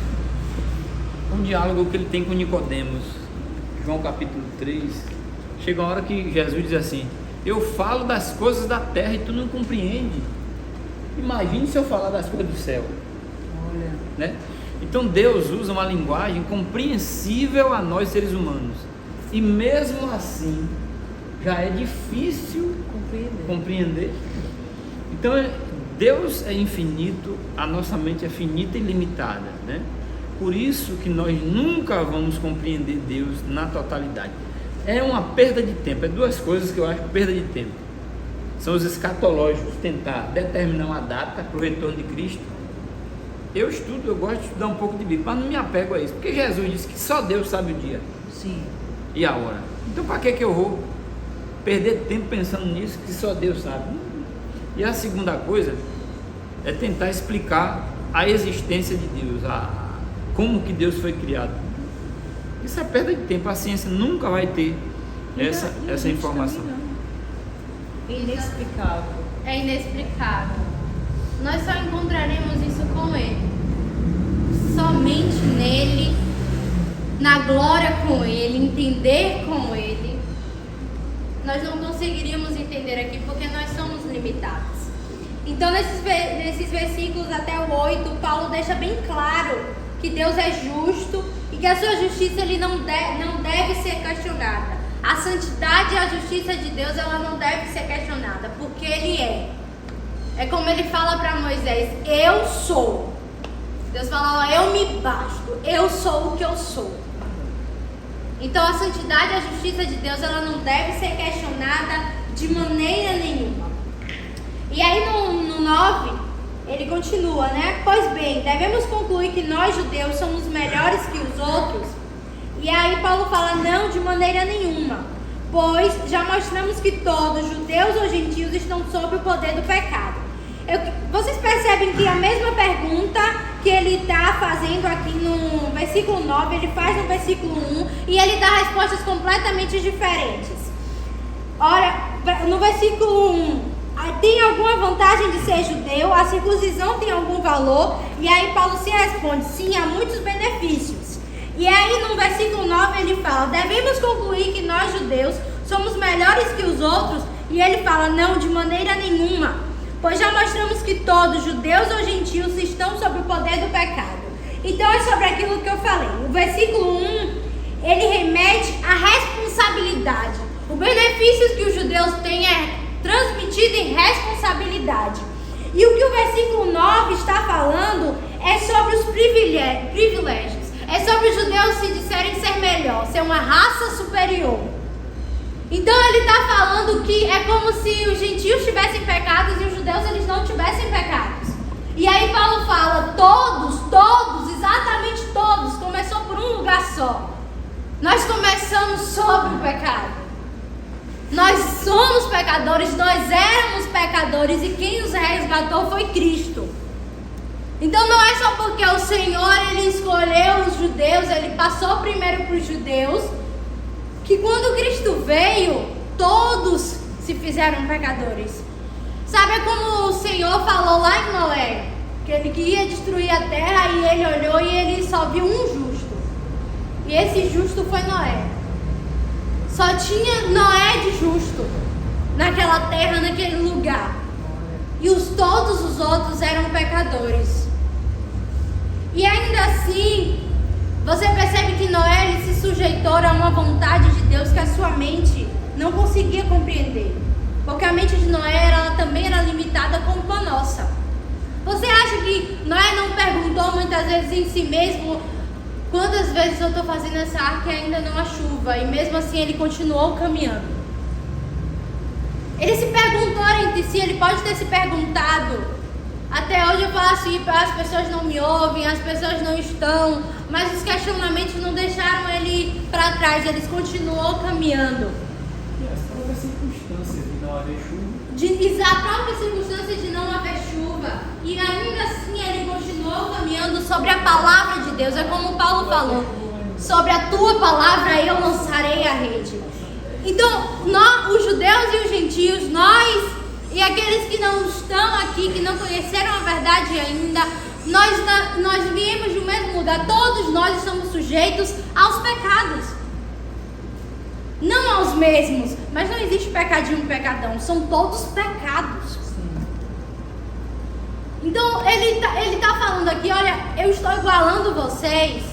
Um diálogo que ele tem com Nicodemos, João capítulo 3. Chega uma hora que Jesus diz assim: eu falo das coisas da terra e tu não compreende. Imagine se eu falar das coisas do céu. Olha. Né? Então Deus usa uma linguagem compreensível a nós seres humanos. E mesmo assim, já é difícil compreender. Então Deus é infinito, a nossa mente é finita e limitada, né? Por isso que nós nunca vamos compreender Deus na totalidade. É uma perda de tempo. É duas coisas que eu acho perda de tempo. São os escatológicos, tentar determinar uma data para o retorno de Cristo. Eu gosto de estudar um pouco de Bíblia, mas não me apego a isso, porque Jesus disse que só Deus sabe o dia. Sim. E a hora. Então para que eu vou perder tempo pensando nisso que só Deus sabe? E a segunda coisa é tentar explicar a existência de Deus, como que Deus foi criado. Isso é perda de tempo. A ciência nunca vai ter essa informação. Inexplicável. É inexplicável. Nós só encontraremos isso com Ele. Somente nele, na glória com Ele, entender com Ele. Nós não conseguiríamos entender aqui porque nós somos limitados. Então nesses versículos até o 8, Paulo deixa bem claro que Deus é justo e que a sua justiça ele não deve ser questionada. A santidade e a justiça de Deus ela não deve ser questionada, porque Ele é. É como Ele fala para Moisés: eu sou. Deus fala: ó, eu me basto, eu sou o que eu sou. Então a santidade e a justiça de Deus ela não deve ser questionada de maneira nenhuma. E aí no 9 ele continua, né? Pois bem, devemos concluir que nós judeus somos melhores que os outros? E aí Paulo fala: não, de maneira nenhuma, pois já mostramos que todos, judeus ou gentios, estão sob o poder do pecado. Vocês percebem que a mesma pergunta que ele está fazendo aqui no versículo 9, ele faz no versículo 1 e ele dá respostas completamente diferentes. Ora, no versículo 1, Tem alguma vantagem de ser judeu? A circuncisão tem algum valor? E aí Paulo se responde, sim, há muitos benefícios. E aí no versículo 9 ele fala, devemos concluir que nós judeus somos melhores que os outros? E ele fala, não, de maneira nenhuma, pois já mostramos que todos, judeus ou gentios, estão sob o poder do pecado. Então é sobre aquilo que eu falei. O versículo 1, ele remete à responsabilidade. O benefício que os judeus têm é transmitido em responsabilidade. E o que o versículo 9 está falando é sobre os privilégios. É sobre os judeus se disserem ser melhor, ser uma raça superior. Então ele está falando que é como se os gentios tivessem pecados e os judeus eles não tivessem pecados. E aí Paulo fala, todos, exatamente todos, começou por um lugar só. Nós começamos sobre o pecado. Nós somos pecadores, nós éramos pecadores e quem nos resgatou foi Cristo. Então não é só porque o Senhor ele escolheu os judeus, ele passou primeiro para os judeus, que quando Cristo veio, todos se fizeram pecadores. Sabe, é como o Senhor falou lá em Noé, que ele ia destruir a terra e ele olhou e ele só viu um justo. E esse justo foi Noé. Só tinha Noé de justo naquela terra, naquele lugar. E todos os outros eram pecadores. E ainda assim, você percebe que Noé ele se sujeitou a uma vontade de Deus que a sua mente não conseguia compreender. Porque a mente de Noé ela também era limitada como a nossa. Você acha que Noé não perguntou muitas vezes em si mesmo: quantas vezes eu estou fazendo essa arca e ainda não há chuva? E mesmo assim ele continuou caminhando. Ele se perguntou entre si, ele pode ter se perguntado. Até hoje eu falo assim, as pessoas não me ouvem, as pessoas não estão. Mas os questionamentos não deixaram ele para trás, ele continuou caminhando. E as próprias circunstâncias de não haver chuva. A própria circunstância de não haver chuva. E ainda assim ele continuou caminhando sobre a palavra de Deus. É como Paulo falou, sobre a tua palavra eu lançarei a rede. Então, os judeus e os gentios, nós e aqueles que não estão aqui, que não conheceram a verdade ainda, nós viemos do mesmo lugar. Todos nós estamos sujeitos aos pecados. Não aos mesmos, mas não existe pecadinho e pecadão, são todos pecados. Então ele tá falando aqui, olha, eu estou igualando vocês,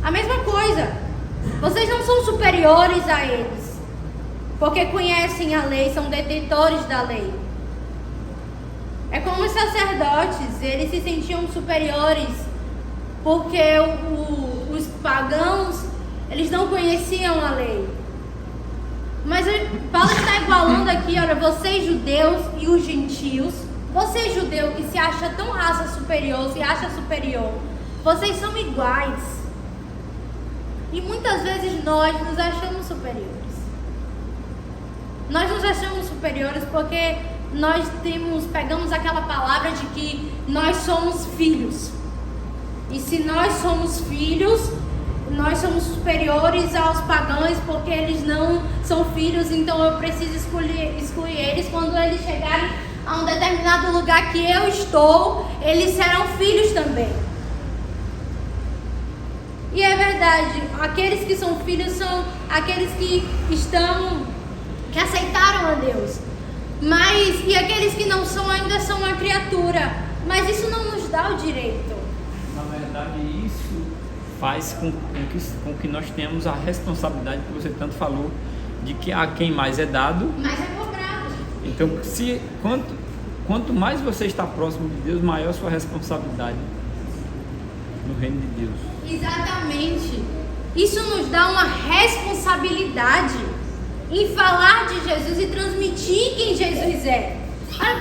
a mesma coisa. Vocês não são superiores a eles, porque conhecem a lei, são detentores da lei. É como os sacerdotes, eles se sentiam superiores, porque os pagãos, eles não conheciam a lei. Mas Paulo está igualando aqui, olha, vocês judeus e os gentios, você judeu que se acha tão raça superior, se acha superior, vocês são iguais. E muitas vezes nós nos achamos superiores. Nós nos achamos superiores porque nós pegamos aquela palavra de que nós somos filhos. E se nós somos filhos, nós somos superiores aos pagãos porque eles não são filhos, então eu preciso excluir eles. Quando eles chegarem a um determinado lugar que eu estou, eles serão filhos também. E é verdade, aqueles que são filhos são aqueles que aceitaram a Deus. E aqueles que não são ainda são uma criatura. Mas isso não nos dá o direito. Na verdade, isso faz com que nós tenhamos a responsabilidade que você tanto falou, de que a quem mais é dado, mais é cobrado. Então, quanto mais você está próximo de Deus, maior a sua responsabilidade no reino de Deus. Exatamente. Isso nos dá uma responsabilidade em falar de Jesus e transmitir quem Jesus é.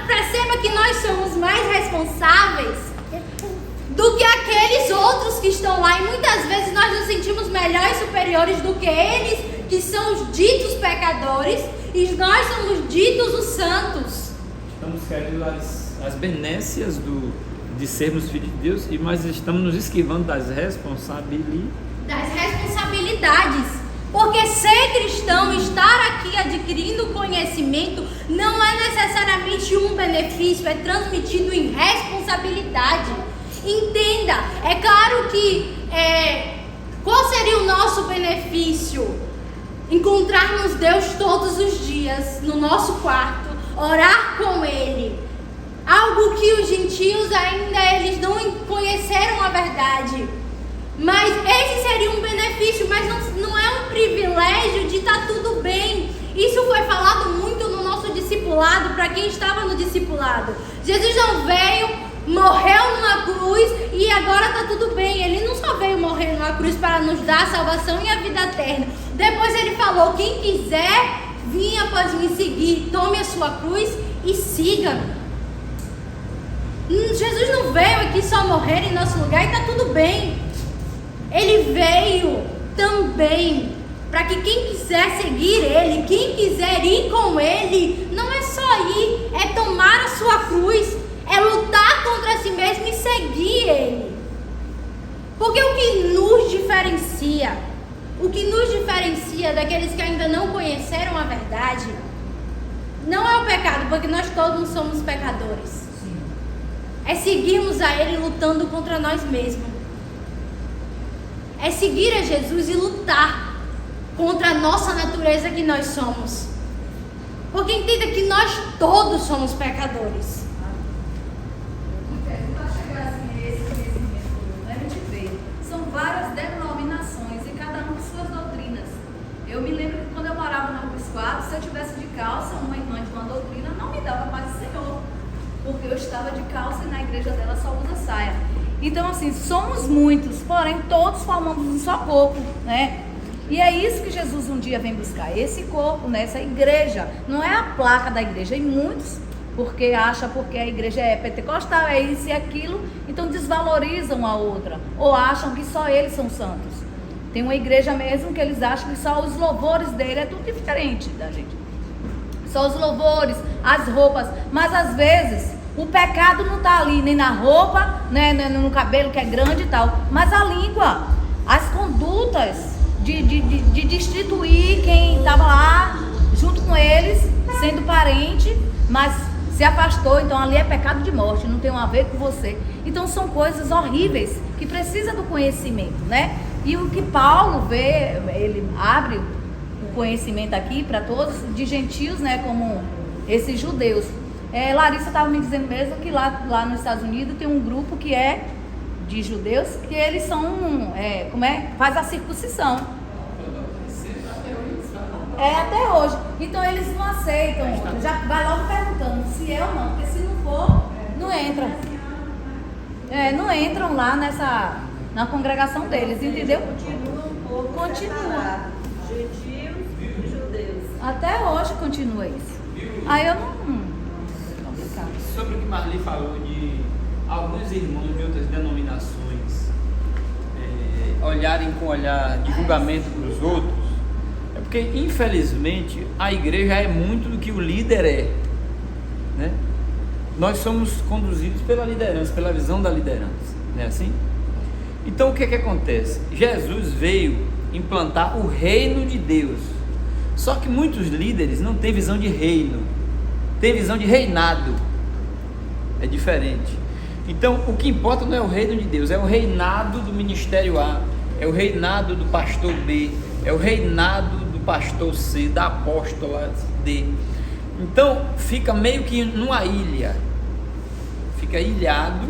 Perceba que nós somos mais responsáveis do que aqueles outros que estão lá. E muitas vezes nós nos sentimos melhores e superiores do que eles, que são os ditos pecadores, e nós somos ditos os santos. Estamos querendo as benécias de sermos filhos de Deus, mas estamos nos esquivando das responsabilidades. Porque ser cristão, estar aqui adquirindo conhecimento, não é necessariamente um benefício, é transmitido em responsabilidade. Entenda, é claro que qual seria o nosso benefício? Encontrarmos Deus todos os dias no nosso quarto, orar com Ele. Algo que os gentios ainda eles não conheceram a verdade. Mas esse seria um benefício, mas não é um privilégio de estar tudo bem. Isso foi falado muito no nosso discipulado, para quem estava no discipulado. Jesus não veio, morreu numa cruz e agora está tudo bem. Ele não só veio morrer numa cruz para nos dar a salvação e a vida eterna. Depois ele falou, quem quiser vir após me seguir, tome a sua cruz e siga-me. Jesus não veio aqui só morrer em nosso lugar e está tudo bem. Ele veio também para que quem quiser seguir Ele, quem quiser ir com Ele, não é só ir, é tomar a sua cruz, é lutar contra si mesmo e seguir Ele. Porque o que nos diferencia daqueles que ainda não conheceram a verdade, não é o pecado, porque nós todos somos pecadores. É seguirmos a Ele lutando contra nós mesmos. É seguir a Jesus e lutar contra a nossa natureza que nós somos. Porque entenda que nós todos somos pecadores. Para chegar assim a esse conhecimento, a gente vê, são várias denominações e cada uma com suas doutrinas. Eu me lembro que quando eu morava na Cruz 4, se eu tivesse de calça, uma irmã de uma doutrina não me dava paz do Senhor, porque eu estava de calça e na igreja dela só usa saia. Então, assim, somos muitos, porém todos formamos um só corpo, né? E é isso que Jesus um dia vem buscar, esse corpo, né? Essa igreja. Não é a placa da igreja, e muitos, porque a igreja é pentecostal, é isso e aquilo, então desvalorizam a outra, ou acham que só eles são santos. Tem uma igreja mesmo que eles acham que só os louvores dele é tudo diferente da gente. Só os louvores, as roupas, mas às vezes o pecado não está ali nem na roupa, né, no cabelo que é grande e tal, mas a língua, as condutas de destituir quem estava lá junto com eles, sendo parente, mas se afastou, então ali é pecado de morte, não tem a ver com você. Então são coisas horríveis que precisa do conhecimento, né? E o que Paulo vê, ele abre o conhecimento aqui para todos, de gentios, né, como esses judeus. Larissa estava me dizendo mesmo que lá nos Estados Unidos tem um grupo que é de judeus, que eles são, faz a circuncisão. Até hoje. Então eles não aceitam, já vai logo perguntando se é ou não, porque se não for, não entram. Não entram lá na congregação deles, entendeu? Continua. Gentios e judeus. Até hoje continua isso. Aí eu não... Sobre o que Marli falou de alguns irmãos de outras denominações olharem com olhar de julgamento para os outros, é porque infelizmente a igreja é muito do que o líder é, né? Nós somos conduzidos pela liderança, pela visão da liderança, não é assim? Então o que acontece? Jesus veio implantar o reino de Deus, só que muitos líderes não têm visão de reino, têm visão de reinado. É diferente. Então, o que importa não é o reino de Deus, é o reinado do ministério A, é o reinado do pastor B, é o reinado do pastor C, da apóstola D. Então, fica meio que numa ilha, fica ilhado,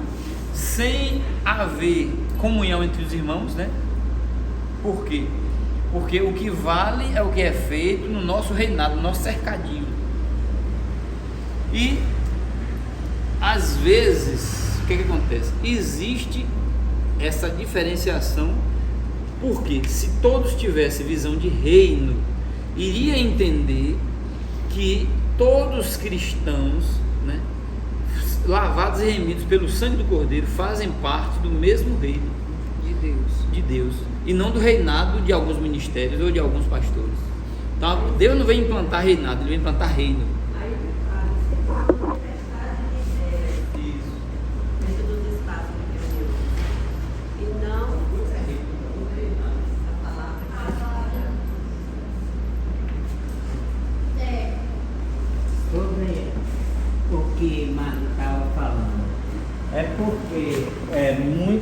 sem haver comunhão entre os irmãos, né? Por quê? Porque o que vale é o que é feito no nosso reinado, no nosso cercadinho. E às vezes, o que acontece? Existe essa diferenciação, porque se todos tivessem visão de reino, iria entender que todos os cristãos, né, lavados e remidos pelo sangue do Cordeiro, fazem parte do mesmo reino de Deus, e não do reinado de alguns ministérios ou de alguns pastores. Então, Deus não vem implantar reinado, Ele vem implantar reino.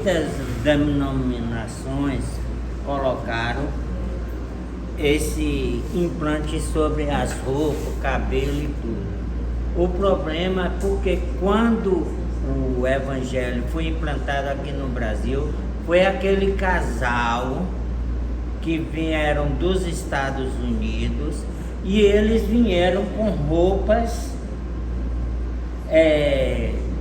muitas denominações colocaram esse implante sobre as roupas, cabelo e tudo. O problema é porque quando o evangelho foi implantado aqui no Brasil, foi aquele casal que vieram dos Estados Unidos e eles vieram com roupas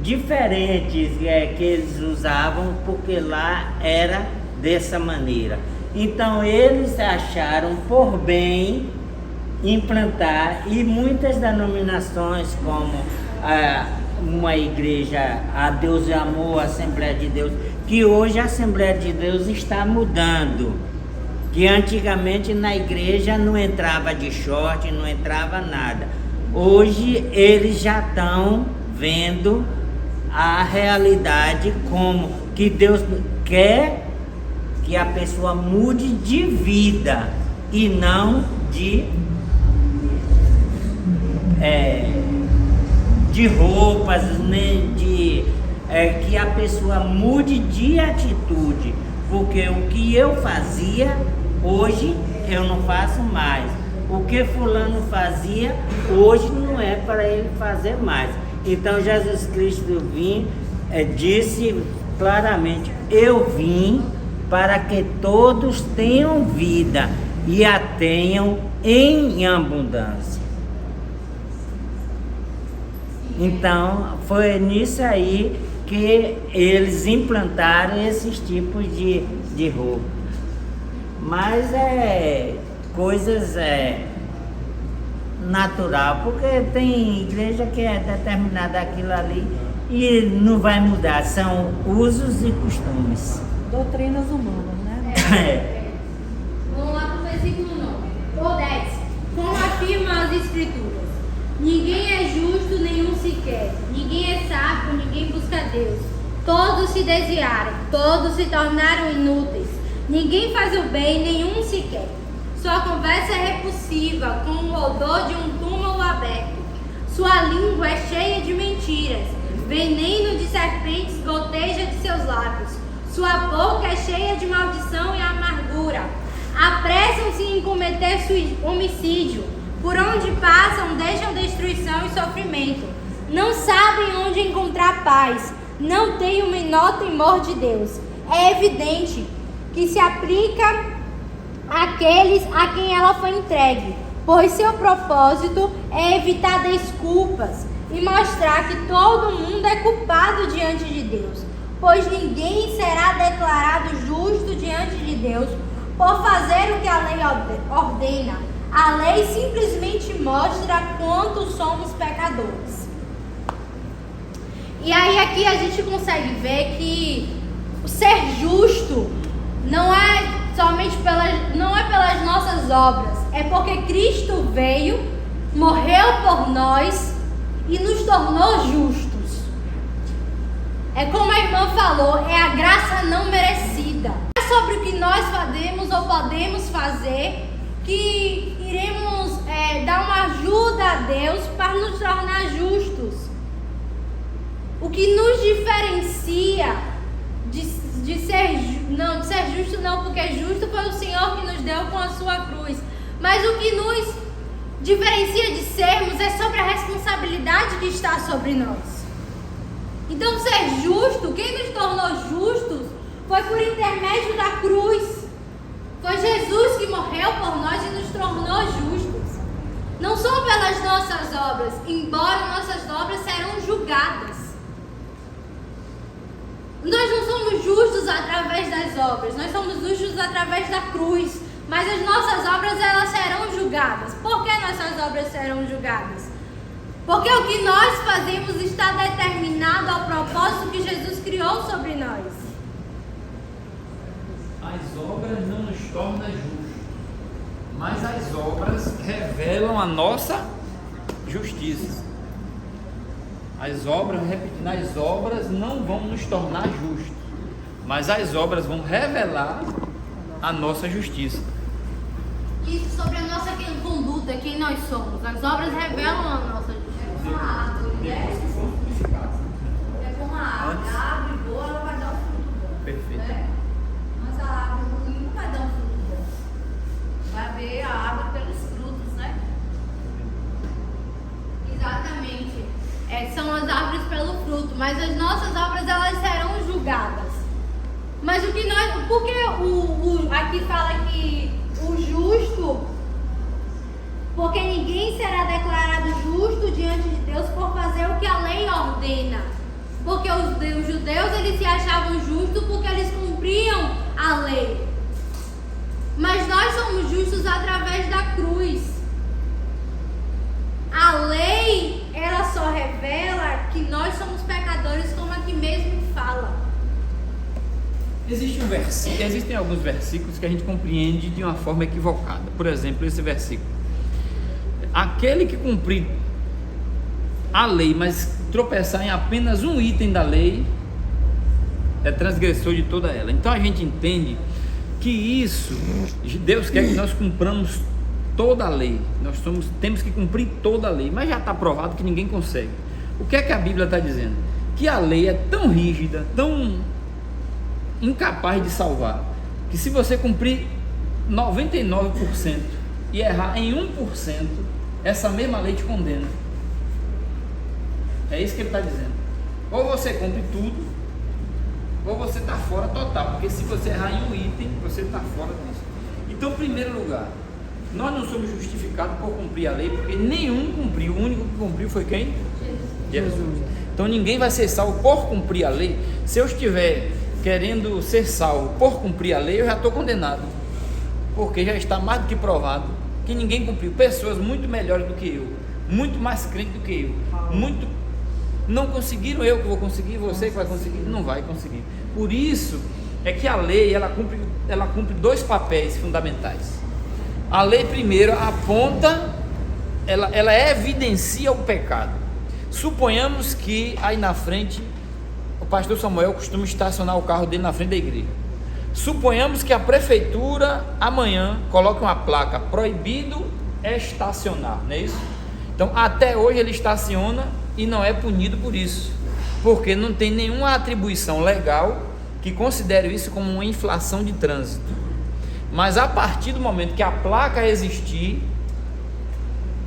diferentes que eles usavam, porque lá era dessa maneira. Então eles acharam por bem implantar, e muitas denominações, como uma igreja, a Deus e Amor, a Assembleia de Deus, que hoje a Assembleia de Deus está mudando, que antigamente na igreja não entrava de short, não entrava nada. Hoje eles já estão vendo a realidade, como que Deus quer que a pessoa mude de vida e não de roupas, nem que a pessoa mude de atitude, porque o que eu fazia hoje eu não faço mais, o que fulano fazia hoje não é para ele fazer mais. Então Jesus Cristo disse claramente: eu vim para que todos tenham vida e a tenham em abundância. Então foi nisso aí que eles implantaram esses tipos de roupa. Mas coisas natural, porque tem igreja que é determinada aquilo ali e não vai mudar, são usos e costumes. Doutrinas humanas, né? Vamos lá para o versículo 9. Ou 10. Como afirma as Escrituras: ninguém é justo, nenhum sequer. Ninguém é sábio, ninguém busca Deus. Todos se desviaram, todos se tornaram inúteis. Ninguém faz o bem, nenhum sequer. Sua conversa é repulsiva, como o odor de um túmulo aberto. Sua língua é cheia de mentiras. Veneno de serpentes goteja de seus lábios. Sua boca é cheia de maldição e amargura. Apressam-se em cometer homicídio. Por onde passam, deixam destruição e sofrimento. Não sabem onde encontrar paz. Não têm o menor temor de Deus. É evidente que se aplica àqueles a quem ela foi entregue, pois seu propósito é evitar desculpas e mostrar que todo mundo é culpado diante de Deus, pois ninguém será declarado justo diante de Deus por fazer o que a lei ordena. A lei simplesmente mostra quanto somos pecadores. E aí aqui a gente consegue ver que o ser justo não é somente pelas nossas obras, é porque Cristo veio, morreu por nós e nos tornou justos. É como a irmã falou, é a graça não merecida. Não é sobre o que nós fazemos ou podemos fazer que iremos dar uma ajuda a Deus para nos tornar justos. O que nos diferencia de ser justo não, porque justo foi o Senhor que nos deu com a sua cruz, mas o que nos diferencia de sermos é sobre a responsabilidade que está sobre nós. Então ser justo, quem nos tornou justos foi por intermédio da cruz. Foi Jesus que morreu por nós e nos tornou justos. Não são pelas nossas obras, embora nossas obras serão julgadas. Nós não somos justos através das obras, nós somos justos através da cruz. Mas as nossas obras, elas serão julgadas. Por que nossas obras serão julgadas? Porque o que nós fazemos está determinado ao propósito que Jesus criou sobre nós. As obras não nos tornam justos, mas as obras revelam a nossa justiça. As obras não vão nos tornar justos, mas as obras vão revelar a nossa justiça. Isso sobre a nossa conduta, quem nós somos. As obras revelam a nossa justiça. É como a árvore, né? É como a árvore. A árvore boa, ela vai dar o fruto bom. Perfeito. Né? Mas a árvore ruim não vai dar um fruto bom. Vai ver a árvore pelos frutos, né? Exatamente. São as árvores pelo fruto, mas as nossas obras elas serão julgadas. Mas o que nós, porque aqui fala que o justo, porque ninguém será declarado justo diante de Deus por fazer o que a lei ordena. Porque os judeus eles se achavam justos porque eles cumpriam a lei. Mas nós somos justos através da cruz. A lei, ela só revela que nós somos pecadores, como aqui mesmo fala. Existem alguns versículos que a gente compreende de uma forma equivocada. Por exemplo, esse versículo: aquele que cumprir a lei, mas tropeçar em apenas um item da lei, é transgressor de toda ela. Então a gente entende que isso, Deus quer que nós cumpramos toda a lei. Temos que cumprir toda a lei, mas já está provado que ninguém consegue. O que é que a Bíblia está dizendo? Que a lei é tão rígida, tão incapaz de salvar, que se você cumprir 99% e errar em 1%, essa mesma lei te condena. É isso que ele está dizendo. Ou você cumpre tudo, ou você está fora total, porque se você errar em um item, você está fora disso. Então, em primeiro lugar, nós não somos justificados por cumprir a lei, porque nenhum cumpriu. O único que cumpriu foi quem? Jesus. Então ninguém vai ser salvo por cumprir a lei. Se eu estiver querendo ser salvo por cumprir a lei, eu já estou condenado, porque já está mais do que provado que ninguém cumpriu. Pessoas muito melhores do que eu, muito mais crentes do que eu, muito não conseguiram. Eu que vou conseguir, você que vai conseguir, não vai conseguir. Por isso é que a lei ela cumpre dois papéis fundamentais. A lei primeiro aponta, ela evidencia o pecado. Suponhamos que aí na frente o pastor Samuel costuma estacionar o carro dele na frente da igreja. Suponhamos que a prefeitura amanhã coloque uma placa: proibido estacionar, não é isso? Então até hoje ele estaciona e não é punido por isso, porque não tem nenhuma atribuição legal que considere isso como uma infração de trânsito. Mas a partir do momento que a placa existir,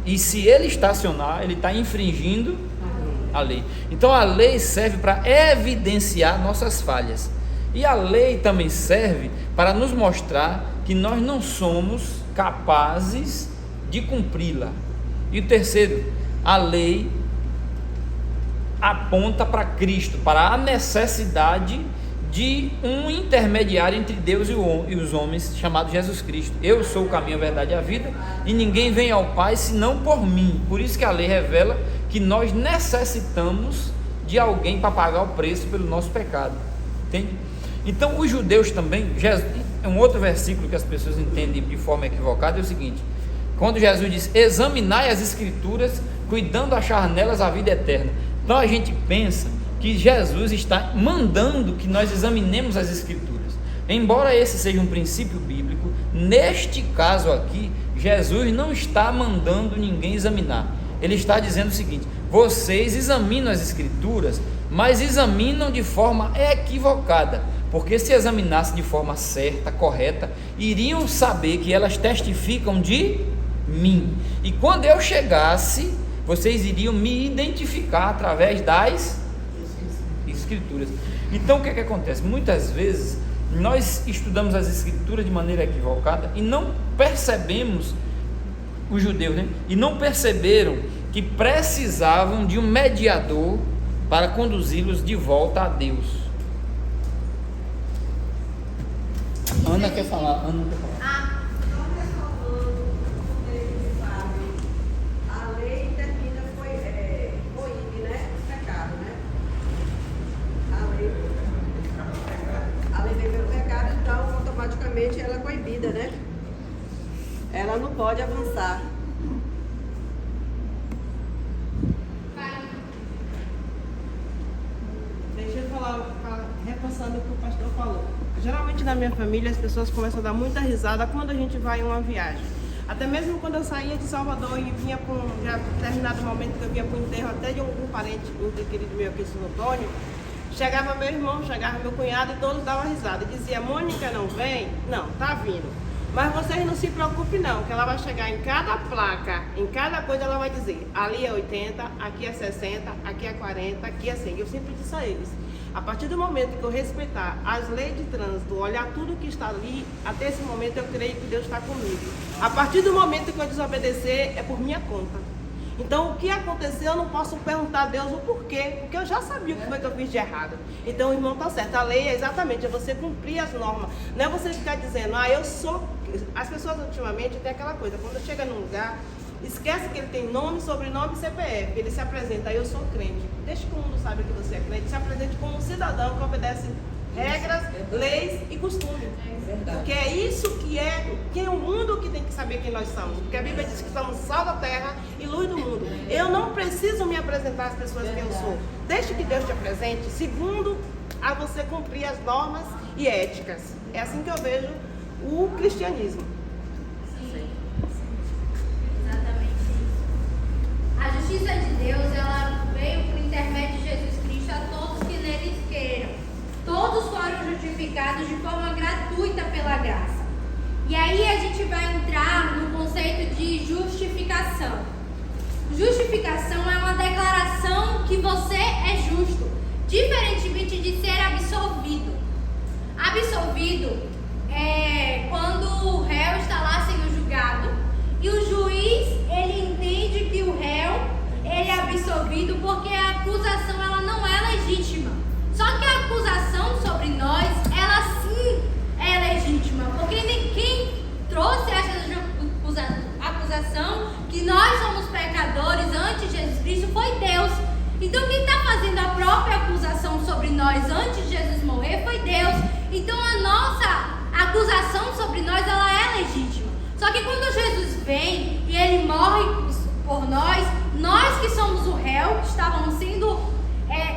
e se ele estacionar, ele está infringindo a lei. Então a lei serve para evidenciar nossas falhas, e a lei também serve para nos mostrar que nós não somos capazes de cumpri-la. E o terceiro, a lei aponta para Cristo, para a necessidade de um intermediário entre Deus e os homens, chamado Jesus Cristo. Eu sou o caminho, a verdade e a vida, e ninguém vem ao Pai senão por mim. Por isso que a lei revela que nós necessitamos de alguém para pagar o preço pelo nosso pecado, entende? Então os judeus também, um outro versículo que as pessoas entendem de forma equivocada é o seguinte: quando Jesus diz: examinai as escrituras, cuidando achar nelas a vida eterna. Então a gente pensa que Jesus está mandando que nós examinemos as escrituras. Embora esse seja um princípio bíblico, neste caso aqui, Jesus não está mandando ninguém examinar. Ele está dizendo o seguinte: vocês examinam as escrituras, mas examinam de forma equivocada, porque se examinassem de forma certa, correta, iriam saber que elas testificam de mim, e quando eu chegasse, vocês iriam me identificar através das escrituras. Então o que é que acontece? Muitas vezes nós estudamos as escrituras de maneira equivocada e não percebemos, os judeus, né? E não perceberam que precisavam de um mediador para conduzi-los de volta a Deus. Ana quer falar. A lei termina proíbe, né? O pecado, né? A lei vem pelo pecado, então automaticamente ela é coibida, né? Ela não pode avançar. Deixa eu falar, repassando o que o pastor falou. Geralmente na minha família as pessoas começam a dar muita risada quando a gente vai em uma viagem. Até mesmo quando eu saía de Salvador e vinha com já determinado momento que eu vinha para o enterro até de um parente, um querido meu aqui em São Antônio, Chegava meu irmão, chegava meu cunhado e todos davam risada. Dizia, Mônica não vem? Não, tá vindo. Mas vocês não se preocupem não, que ela vai chegar em cada placa, em cada coisa ela vai dizer, ali é 80, aqui é 60, aqui é 40, aqui é 100. Eu sempre disse a eles, a partir do momento que eu respeitar as leis de trânsito, olhar tudo que está ali, até esse momento eu creio que Deus está comigo. A partir do momento que eu desobedecer, é por minha conta. Então, o que aconteceu, eu não posso perguntar a Deus o porquê, porque eu já sabia o que foi que eu fiz de errado. Então, o irmão está certo. A lei é exatamente, é você cumprir as normas. Não é você ficar dizendo, eu sou... As pessoas, ultimamente, tem aquela coisa, quando chega num lugar, esquece que ele tem nome, sobrenome e CPF. Ele se apresenta, eu sou crente. Deixa que o mundo saiba que você é crente. Se apresente como um cidadão que obedece regras, leis e costumes. Porque é isso que é o mundo que tem que saber quem nós somos. Porque a Bíblia diz que somos sal da terra e luz do mundo. Eu não preciso me apresentar às pessoas quem eu sou. Deixe que Deus te apresente segundo a você cumprir as normas e éticas. É assim que eu vejo o cristianismo. Sim. Exatamente isso. A justiça de Deus, ela veio por intermédio de Jesus Cristo a todos que neles queiram. Todos foram justificados de forma gratuita pela graça. E aí a gente vai entrar no conceito de justificação. Justificação é uma declaração que você é justo, diferentemente de ser absolvido. Absolvido é quando o réu está lá sendo julgado e o juiz, ele entende que o réu, ele é absolvido porque a acusação ela não é legítima. Só que a acusação sobre nós, ela sim é legítima, porque quem trouxe essa acusação que nós somos pecadores antes de Jesus Cristo foi Deus. Então quem está fazendo a própria acusação sobre nós antes de Jesus morrer foi Deus. Então a nossa acusação sobre nós, ela é legítima. Só que quando Jesus vem e ele morre por nós que somos o réu, que estávamos sendo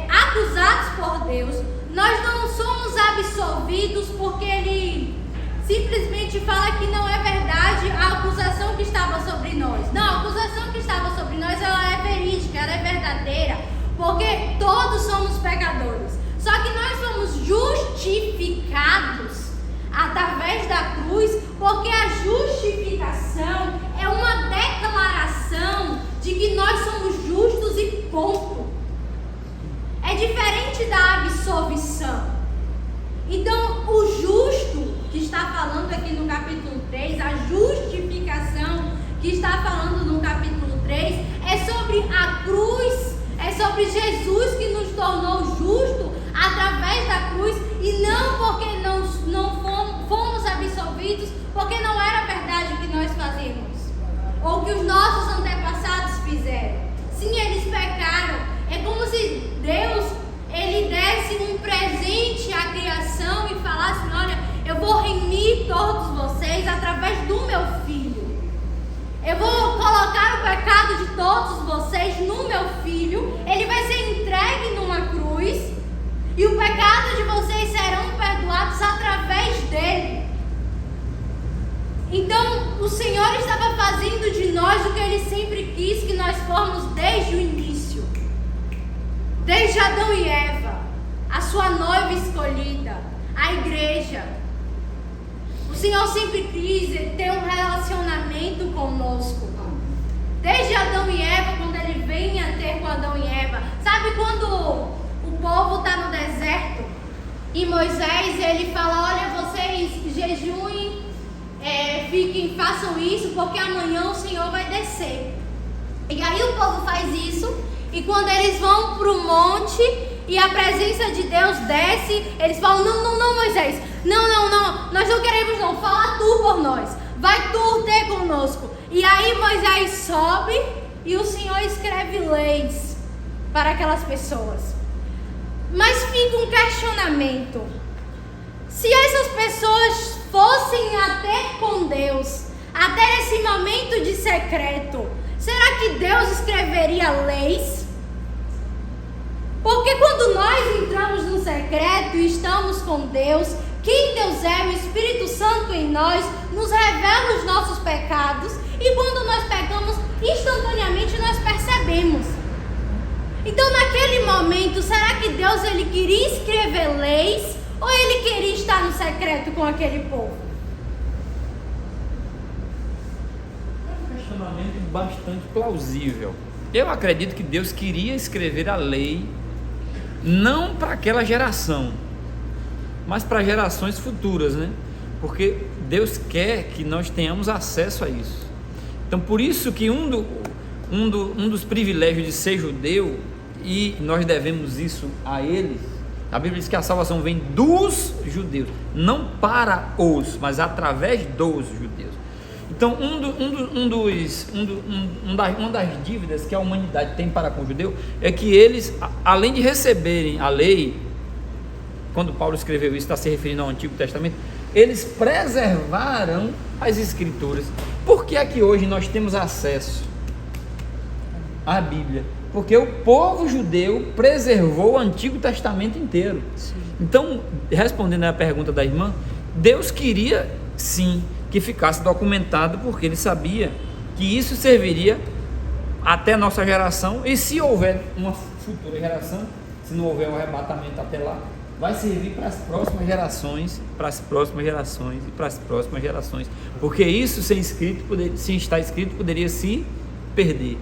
acusados por Deus, nós não somos absolvidos porque ele simplesmente fala que não é verdade a acusação que estava sobre nós. Não, a acusação que estava sobre nós, ela é verídica, ela é verdadeira, porque todos somos pecadores. Só que nós somos justificados através da cruz, porque a justificação é uma declaração de que nós somos justos e ponto. É diferente da absolvição. Então, o justo que está falando aqui no capítulo 3, a justificação que está falando no capítulo 3, é sobre a cruz, é sobre Jesus que nos tornou justo através da cruz, e não porque não fomos absolvidos, porque não era verdade o que nós fazemos, ou o que os nossos antepassados fizeram. Sim, eles pecaram. É como se Deus, ele desse um presente à criação e falasse, olha, eu vou remir todos vocês através do meu filho. Eu vou colocar o pecado de todos vocês no meu filho. Ele vai ser entregue numa cruz e o pecado de vocês serão perdoados através dele. Então, o Senhor estava fazendo de nós o que ele sempre quis que nós fôramos desde o início. Desde Adão e Eva, a sua noiva escolhida, a igreja. O Senhor sempre quis ter um relacionamento conosco. Desde Adão e Eva, quando ele vem a ter com Adão e Eva. Sabe quando o povo está no deserto e Moisés, ele fala, olha, vocês jejuem, fiquem, façam isso, porque amanhã o Senhor vai descer. E aí o povo faz isso. E quando eles vão para o monte e a presença de Deus desce, eles falam, não, Moisés, não, nós não queremos não, fala tu por nós, vai tu ter conosco. E aí Moisés sobe e o Senhor escreve leis para aquelas pessoas. Mas fica um questionamento, se essas pessoas fossem a ter com Deus, a ter esse momento de secreto, será que Deus escreveria leis? Porque quando nós entramos no secreto e estamos com Deus, quem Deus é, o Espírito Santo em nós, nos revela os nossos pecados, e quando nós pecamos, instantaneamente nós percebemos. Então, naquele momento, será que Deus ele queria escrever leis ou ele queria estar no secreto com aquele povo? É um questionamento bastante plausível. Eu acredito que Deus queria escrever a lei não para aquela geração, mas para gerações futuras, né? Porque Deus quer que nós tenhamos acesso a isso. Então, por isso que um dos privilégios de ser judeu, e nós devemos isso a eles, a Bíblia diz que a salvação vem dos judeus, não para os, mas através dos judeus. Então, uma das dívidas que a humanidade tem para com o judeu é que eles, além de receberem a lei, quando Paulo escreveu isso, está se referindo ao Antigo Testamento, eles preservaram as Escrituras. Por que é que hoje nós temos acesso à Bíblia? Porque o povo judeu preservou o Antigo Testamento inteiro. Sim. Então, respondendo à pergunta da irmã, Deus queria sim que ficasse documentado, porque ele sabia que isso serviria até nossa geração, e se houver uma futura geração, se não houver um arrebatamento até lá, vai servir para as próximas gerações, para as próximas gerações e para as próximas gerações, porque isso sem estar escrito poderia se perder.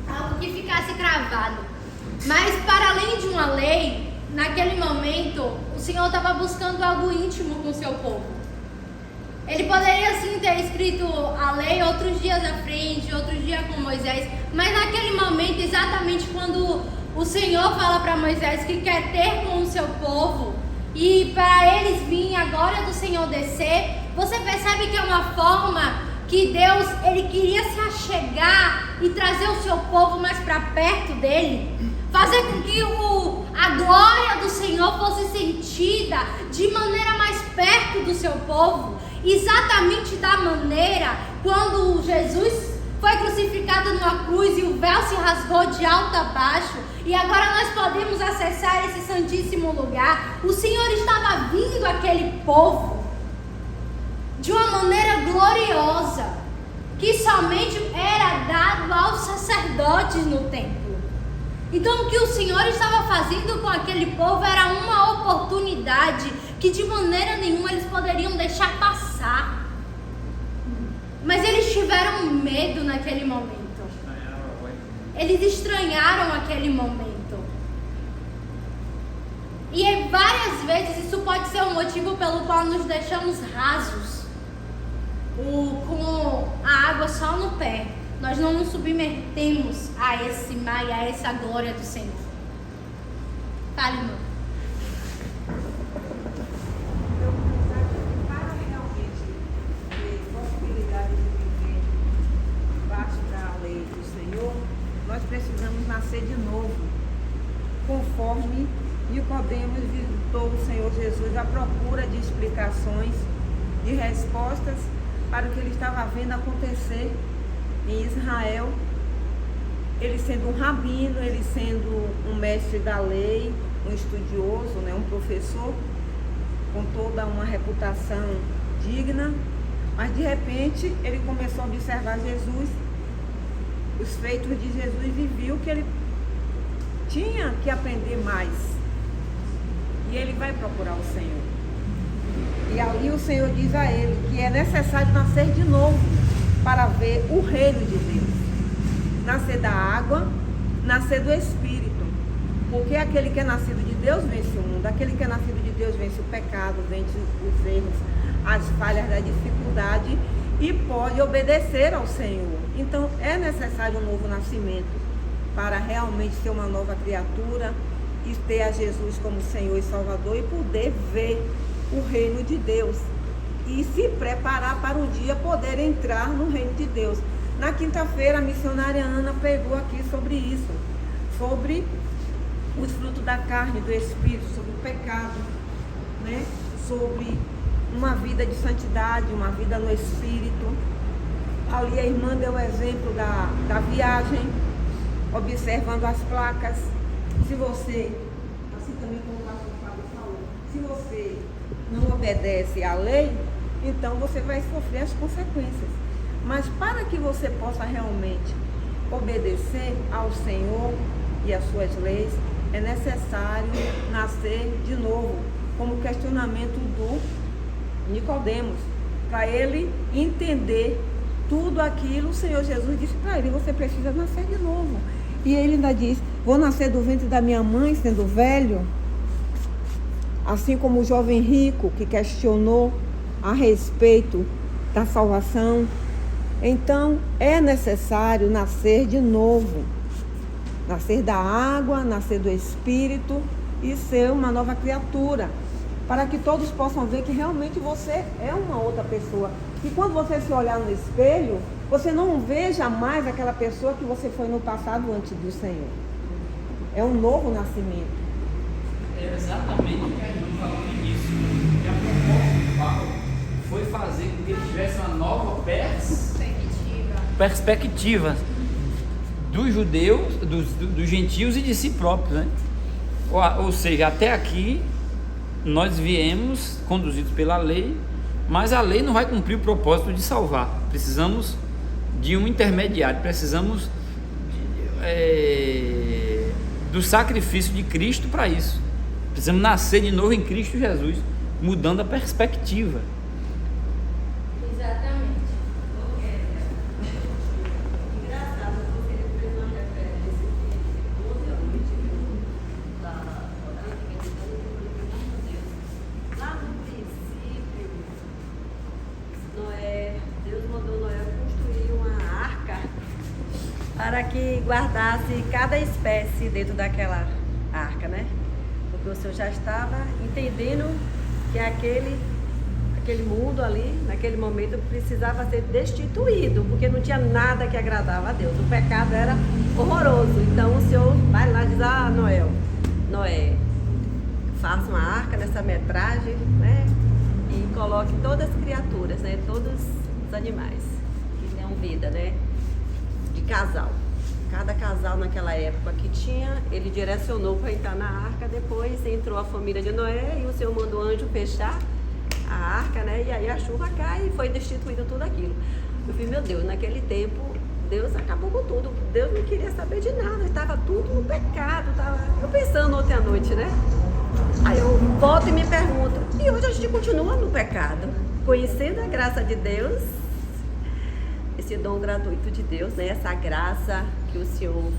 Algo que ficasse cravado. Mas para além de uma lei, naquele momento o Senhor estava buscando algo íntimo com o seu povo. Ele poderia sim ter escrito a lei outros dias à frente, outros dias com Moisés, mas naquele momento, exatamente quando o Senhor fala para Moisés que quer ter com o seu povo e para eles vir a glória do Senhor descer, você percebe que é uma forma que Deus ele queria se achegar e trazer o seu povo mais para perto dele, fazer com que a glória do Senhor fosse sentida de maneira mais perto do seu povo, exatamente da maneira quando Jesus foi crucificado numa cruz e o véu se rasgou de alto a baixo, e agora nós podemos acessar esse santíssimo lugar. O Senhor estava vindo àquele povo de uma maneira gloriosa, que somente era dado aos sacerdotes no templo. Então o que o Senhor estava fazendo com aquele povo era uma oportunidade que de maneira nenhuma eles poderiam deixar passar. Mas eles tiveram medo naquele momento. Eles estranharam aquele momento. E várias vezes isso pode ser um motivo pelo qual nos deixamos rasos, com a água só no pé. Nós não nos submetemos a esse mar e a essa glória do Senhor. Fale, irmão. Para realmente ter possibilidade de viver debaixo da lei do Senhor, nós precisamos nascer de novo, conforme Nicodemos visitou o Senhor Jesus à procura de explicações, de respostas para o que ele estava vendo acontecer em Israel. Ele sendo um rabino, ele sendo um mestre da lei, um estudioso, um professor, com toda uma reputação digna, mas de repente ele começou a observar Jesus, os feitos de Jesus, e viu que ele tinha que aprender mais. E ele vai procurar o Senhor. E ali o Senhor diz a ele que é necessário nascer de novo para ver o reino de Deus. Nascer da água, nascer do Espírito. Porque aquele que é nascido de Deus vence o mundo. Aquele que é nascido de Deus vence o pecado, vence os erros, as falhas da dificuldade e pode obedecer ao Senhor. Então é necessário um novo nascimento para realmente ser uma nova criatura e ter a Jesus como Senhor e Salvador e poder ver o reino de Deus e se preparar para um dia poder entrar no reino de Deus. Na quinta-feira a missionária Ana pregou aqui sobre isso, sobre os frutos da carne, do Espírito, sobre o pecado, sobre uma vida de santidade, uma vida no Espírito. Ali a irmã deu o exemplo da viagem, observando as placas. Se você, assim também como o pastor Fábio falou, se você não obedece à lei, então você vai sofrer as consequências. Mas para que você possa realmente obedecer ao Senhor, e as suas leis, é necessário nascer de novo, como questionamento do Nicodemos, para ele entender tudo aquilo. O Senhor Jesus disse para ele: você precisa nascer de novo. E ele ainda diz: vou nascer do ventre da minha mãe sendo velho? Assim como o jovem rico que questionou a respeito da salvação. Então é necessário nascer de novo, nascer da água, nascer do Espírito e ser uma nova criatura, para que todos possam ver que realmente você é uma outra pessoa. E quando você se olhar no espelho, você não veja mais aquela pessoa que você foi no passado antes do Senhor. É um novo nascimento. É exatamente o que a gente falou no início. Que a proposta de Paulo foi fazer com que ele tivesse uma nova perspectiva dos judeus, dos gentios e de si próprios, né? Ou seja, até aqui nós viemos conduzidos pela lei, mas a lei não vai cumprir o propósito de salvar. Precisamos de um intermediário, precisamos do sacrifício de Cristo para isso. Precisamos nascer de novo em Cristo Jesus, mudando a perspectiva. Exatamente. Engraçado, porque ele fez uma referência que ontem à noite da orando, meditando, meu Deus. Lá no princípio, Deus mandou Noé construir uma arca para que guardasse cada espécie dentro daquela arca, né? Porque o Senhor já estava entendendo que aquele mundo ali, naquele momento, precisava ser destituído, porque não tinha nada que agradava a Deus. O pecado era horroroso. Então o Senhor vai lá e diz: Noé, faça uma arca nessa metragem, né? E coloque todas as criaturas, né? Todos os animais que tenham vida, né? De casal. Cada casal naquela época que tinha, ele direcionou para entrar na arca. Depois entrou a família de Noé e o Senhor mandou o anjo fechar a arca, né? E aí a chuva cai e foi destituído tudo aquilo. Eu falei: meu Deus, naquele tempo Deus acabou com tudo. Deus não queria saber de nada, estava tudo no pecado. Eu pensando ontem à noite, né? Aí eu volto e me pergunto: e hoje a gente continua no pecado? Conhecendo a graça de Deus, esse dom gratuito de Deus, né? Essa graça que o Senhor,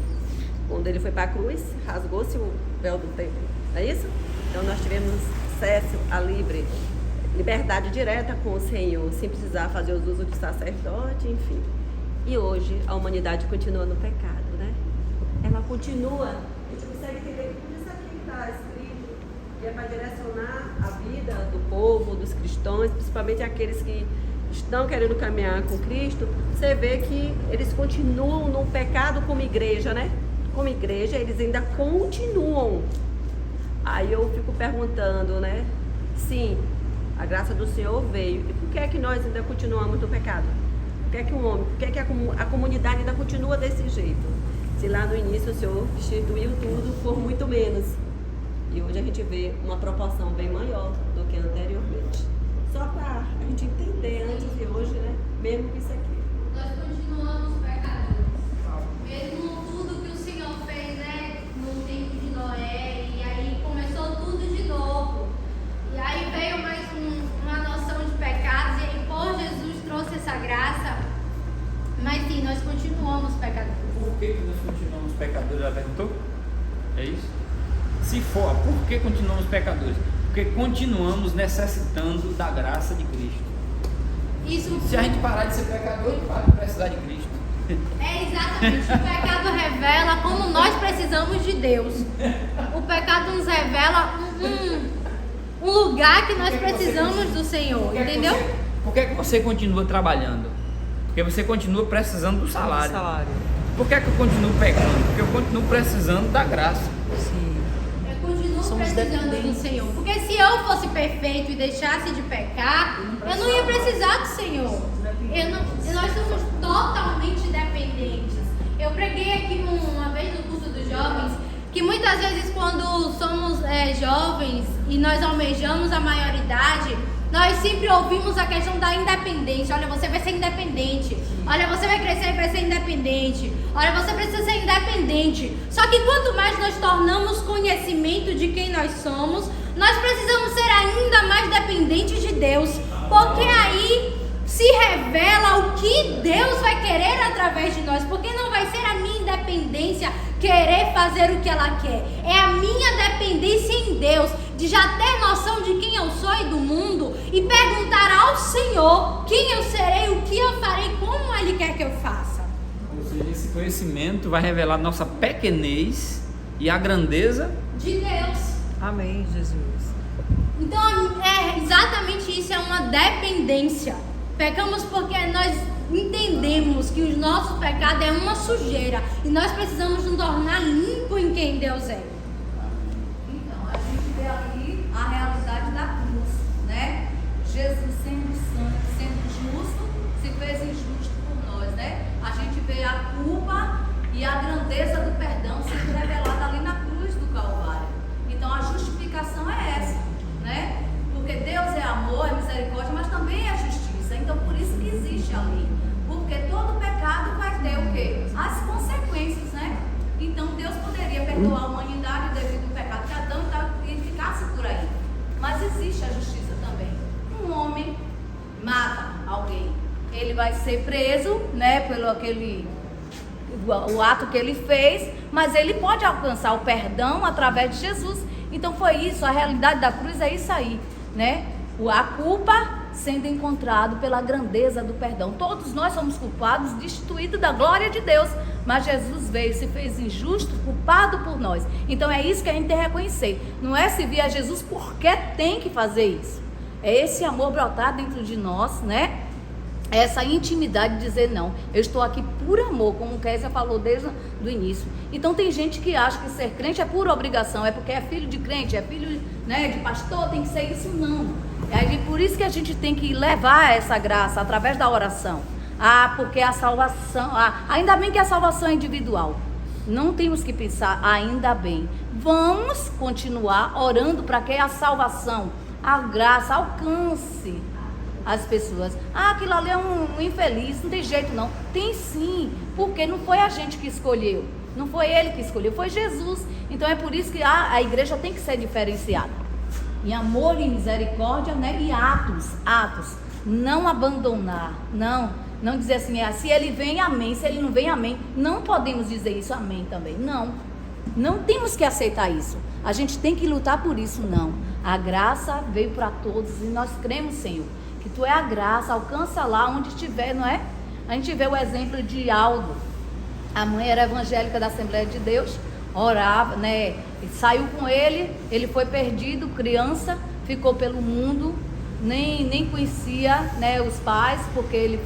quando ele foi para a cruz, rasgou-se o véu do templo, não é isso? Então nós tivemos acesso à liberdade direta com o Senhor, sem precisar fazer os usos de sacerdote, enfim. E hoje a humanidade continua no pecado, né? Ela continua, a gente consegue entender tudo isso aqui que está escrito, que é para direcionar a vida do povo, dos cristãos, principalmente aqueles que estão querendo caminhar com Cristo. Você vê que eles continuam no pecado como igreja, né? Como igreja, eles ainda continuam. Aí eu fico perguntando, né? Sim, a graça do Senhor veio. E por que é que nós ainda continuamos no pecado? Por que é que o homem, por que é que a comunidade ainda continua desse jeito? Se lá no início o Senhor instituiu tudo por muito menos. E hoje a gente vê uma proporção bem maior do que anteriormente. Só para a gente entender antes e hoje, né? Mesmo que isso aqui. Nós continuamos pecadores. Mesmo tudo que o Senhor fez, né? No tempo de Noé. E aí começou tudo de novo. E aí veio mais uma noção de pecados. E aí por Jesus trouxe essa graça. Mas sim, nós continuamos pecadores. Por que nós continuamos pecadores? Ela perguntou? É isso? Se for, por que continuamos pecadores? Porque continuamos necessitando da graça de Cristo. Isso. Se a gente parar de ser pecador, a gente para de precisar de Cristo. É exatamente. O pecado revela como nós precisamos de Deus. O pecado nos revela um lugar que nós precisamos do Senhor. Entendeu? Por que você continua trabalhando? Porque você continua precisando do salário. Por que eu continuo pecando? Porque eu continuo precisando da graça. Eu continuo precisando do Senhor. Porque se eu fosse perfeito e deixasse de pecar, eu não ia precisar do Senhor. Nós somos totalmente dependentes. Eu preguei aqui uma vez no curso dos jovens que muitas vezes quando somos jovens e nós almejamos a maioridade, Nós sempre ouvimos a questão da independência. Olha, você vai ser independente. Olha, você vai crescer e vai ser independente. Olha, você precisa ser independente. Só que quanto mais nós tornamos conhecimento de quem nós somos, nós precisamos ser ainda mais dependentes de Deus. Porque aí se revela o que Deus vai querer através de nós. Porque não vai ser a minha independência querer fazer o que ela quer. É a minha dependência em Deus, de já ter noção de quem eu sou e do mundo, e perguntar ao Senhor quem eu serei, o que eu farei, como Ele quer que eu faça. Ou seja, esse conhecimento vai revelar nossa pequenez e a grandeza de Deus. Amém, Jesus. Então é exatamente isso, é uma dependência. Pecamos porque nós entendemos que o nosso pecado é uma sujeira e nós precisamos nos tornar limpos em quem Deus é. Então, a gente vê ali a realidade da cruz, né? Jesus sendo santo, sendo justo, se fez injusto por nós, né? A gente vê a culpa e a grandeza do perdão sendo revelada ali na cruz do Calvário. Então, a justificação é essa, né? Porque Deus é amor, é misericórdia, mas também é justiça. Então, por isso que existe a lei. Porque todo pecado vai ter o quê? As consequências, né? Então, Deus poderia perdoar a humanidade devido ao pecado que Adão e ficasse por aí. Mas existe a justiça também. Um homem mata alguém, ele vai ser preso, né? Pelo o ato que ele fez, mas ele pode alcançar o perdão através de Jesus. Então, foi isso. A realidade da cruz é isso aí, né? A culpa sendo encontrado pela grandeza do perdão. Todos nós somos culpados, destituídos da glória de Deus, mas Jesus veio, se fez injusto, culpado por nós. Então é isso que a gente tem que reconhecer. Não é servir a Jesus porque tem que fazer isso. É esse amor brotar dentro de nós, né? Essa intimidade de dizer não, eu estou aqui por amor, como o Kézia falou desde o início. Então tem gente que acha que ser crente é por obrigação, é porque é filho de crente, é filho, né, de pastor, tem que ser isso. Não. É por isso que a gente tem que levar essa graça através da oração. Porque a salvação, ainda bem que a salvação é individual. Não temos que pensar, ainda bem. Vamos continuar orando para que a salvação, a graça alcance as pessoas. Aquilo ali é um infeliz, não tem jeito não. Tem sim, porque não foi a gente que escolheu, não foi ele que escolheu, foi Jesus. Então é por isso que a igreja tem que ser diferenciada em amor e misericórdia, né? E atos, não abandonar, não dizer assim, se ele vem, amém, se ele não vem, amém. Não podemos dizer isso, amém também, não temos que aceitar isso. A gente tem que lutar por isso, não. A graça veio para todos e nós cremos, Senhor, que Tu é a graça, alcança lá onde estiver, não é? A gente vê o exemplo de Aldo. A mãe era evangélica da Assembleia de Deus, orava, né? Saiu com ele foi perdido, criança, ficou pelo mundo, nem conhecia, né, os pais, porque ele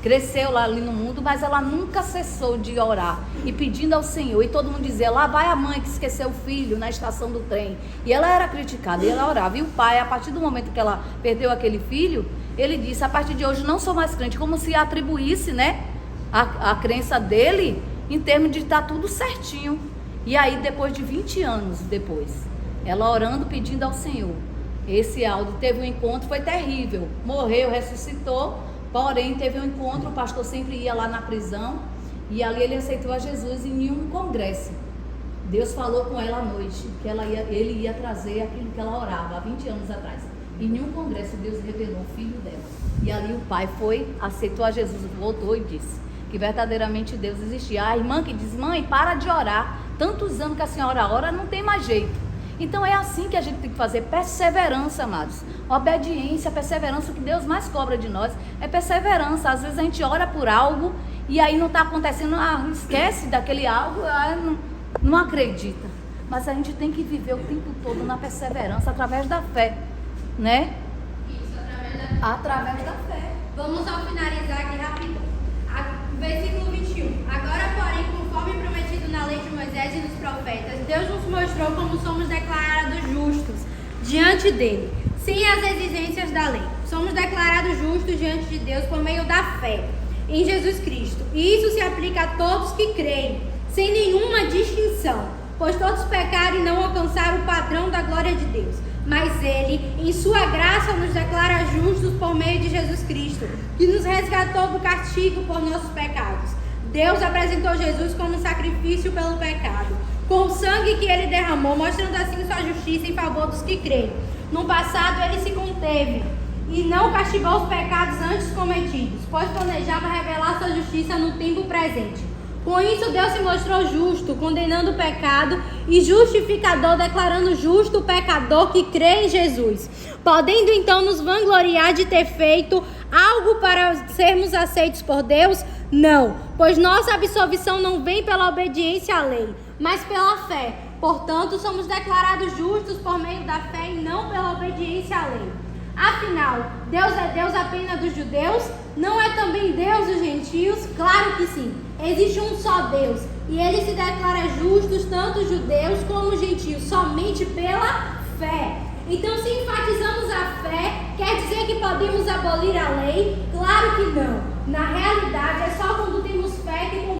cresceu lá ali no mundo, mas ela nunca cessou de orar e pedindo ao Senhor. E todo mundo dizia, lá vai a mãe que esqueceu o filho na estação do trem. E ela era criticada, e ela orava. E o pai, a partir do momento que ela perdeu aquele filho, ele disse, a partir de hoje não sou mais crente, como se atribuísse, né, a crença dele em termos de estar tudo certinho. E aí, depois de 20 anos depois, ela orando, pedindo ao Senhor, esse Aldo teve um encontro, foi terrível, morreu, ressuscitou, porém teve um encontro, o pastor sempre ia lá na prisão, e ali ele aceitou a Jesus em um congresso. Deus falou com ela à noite, que ele ia trazer aquilo que ela orava há 20 anos atrás. E em um congresso Deus revelou o filho dela. E ali o pai aceitou a Jesus, voltou e disse que verdadeiramente Deus existia. A irmã que diz, mãe, para de orar. Tantos anos que a senhora ora, não tem mais jeito. Então é assim que a gente tem que fazer, perseverança, amados. Obediência, perseverança, o que Deus mais cobra de nós é perseverança. Às vezes a gente ora por algo e aí não está acontecendo, esquece daquele algo, não acredita. Mas a gente tem que viver o tempo todo na perseverança, através da fé, né? Isso, através da fé. Vamos ao finalizar aqui rapidinho. Versículo 21. Agora, porém, conforme prometido na lei de Moisés e dos profetas, Deus nos mostrou como somos declarados justos diante dele, sem as exigências da lei. Somos declarados justos diante de Deus por meio da fé em Jesus Cristo. E isso se aplica a todos que creem, sem nenhuma distinção, pois todos pecaram e não alcançaram o padrão da glória de Deus, Mas Ele, em sua graça, nos declara justos por meio de Jesus Cristo, que nos resgatou do castigo por nossos pecados. Deus apresentou Jesus como sacrifício pelo pecado, com o sangue que Ele derramou, mostrando assim sua justiça em favor dos que creem. No passado, Ele se conteve e não castigou os pecados antes cometidos, pois planejava revelar sua justiça no tempo presente. Com isso, Deus se mostrou justo, condenando o pecado, e justificador, declarando justo o pecador que crê em Jesus, podendo então nos vangloriar de ter feito algo para sermos aceitos por Deus? Não, pois nossa absolvição não vem pela obediência à lei, mas pela fé. Portanto, somos declarados justos por meio da fé e não pela obediência à lei. Afinal, Deus é Deus apenas dos judeus? Não é também Deus dos gentios? Claro que sim. Existe um só Deus, e Ele se declara justos, tanto judeus como gentios, somente pela fé. Então, se enfatizamos a fé, quer dizer que podemos abolir a lei? Claro que não. Na realidade, é só quando temos fé que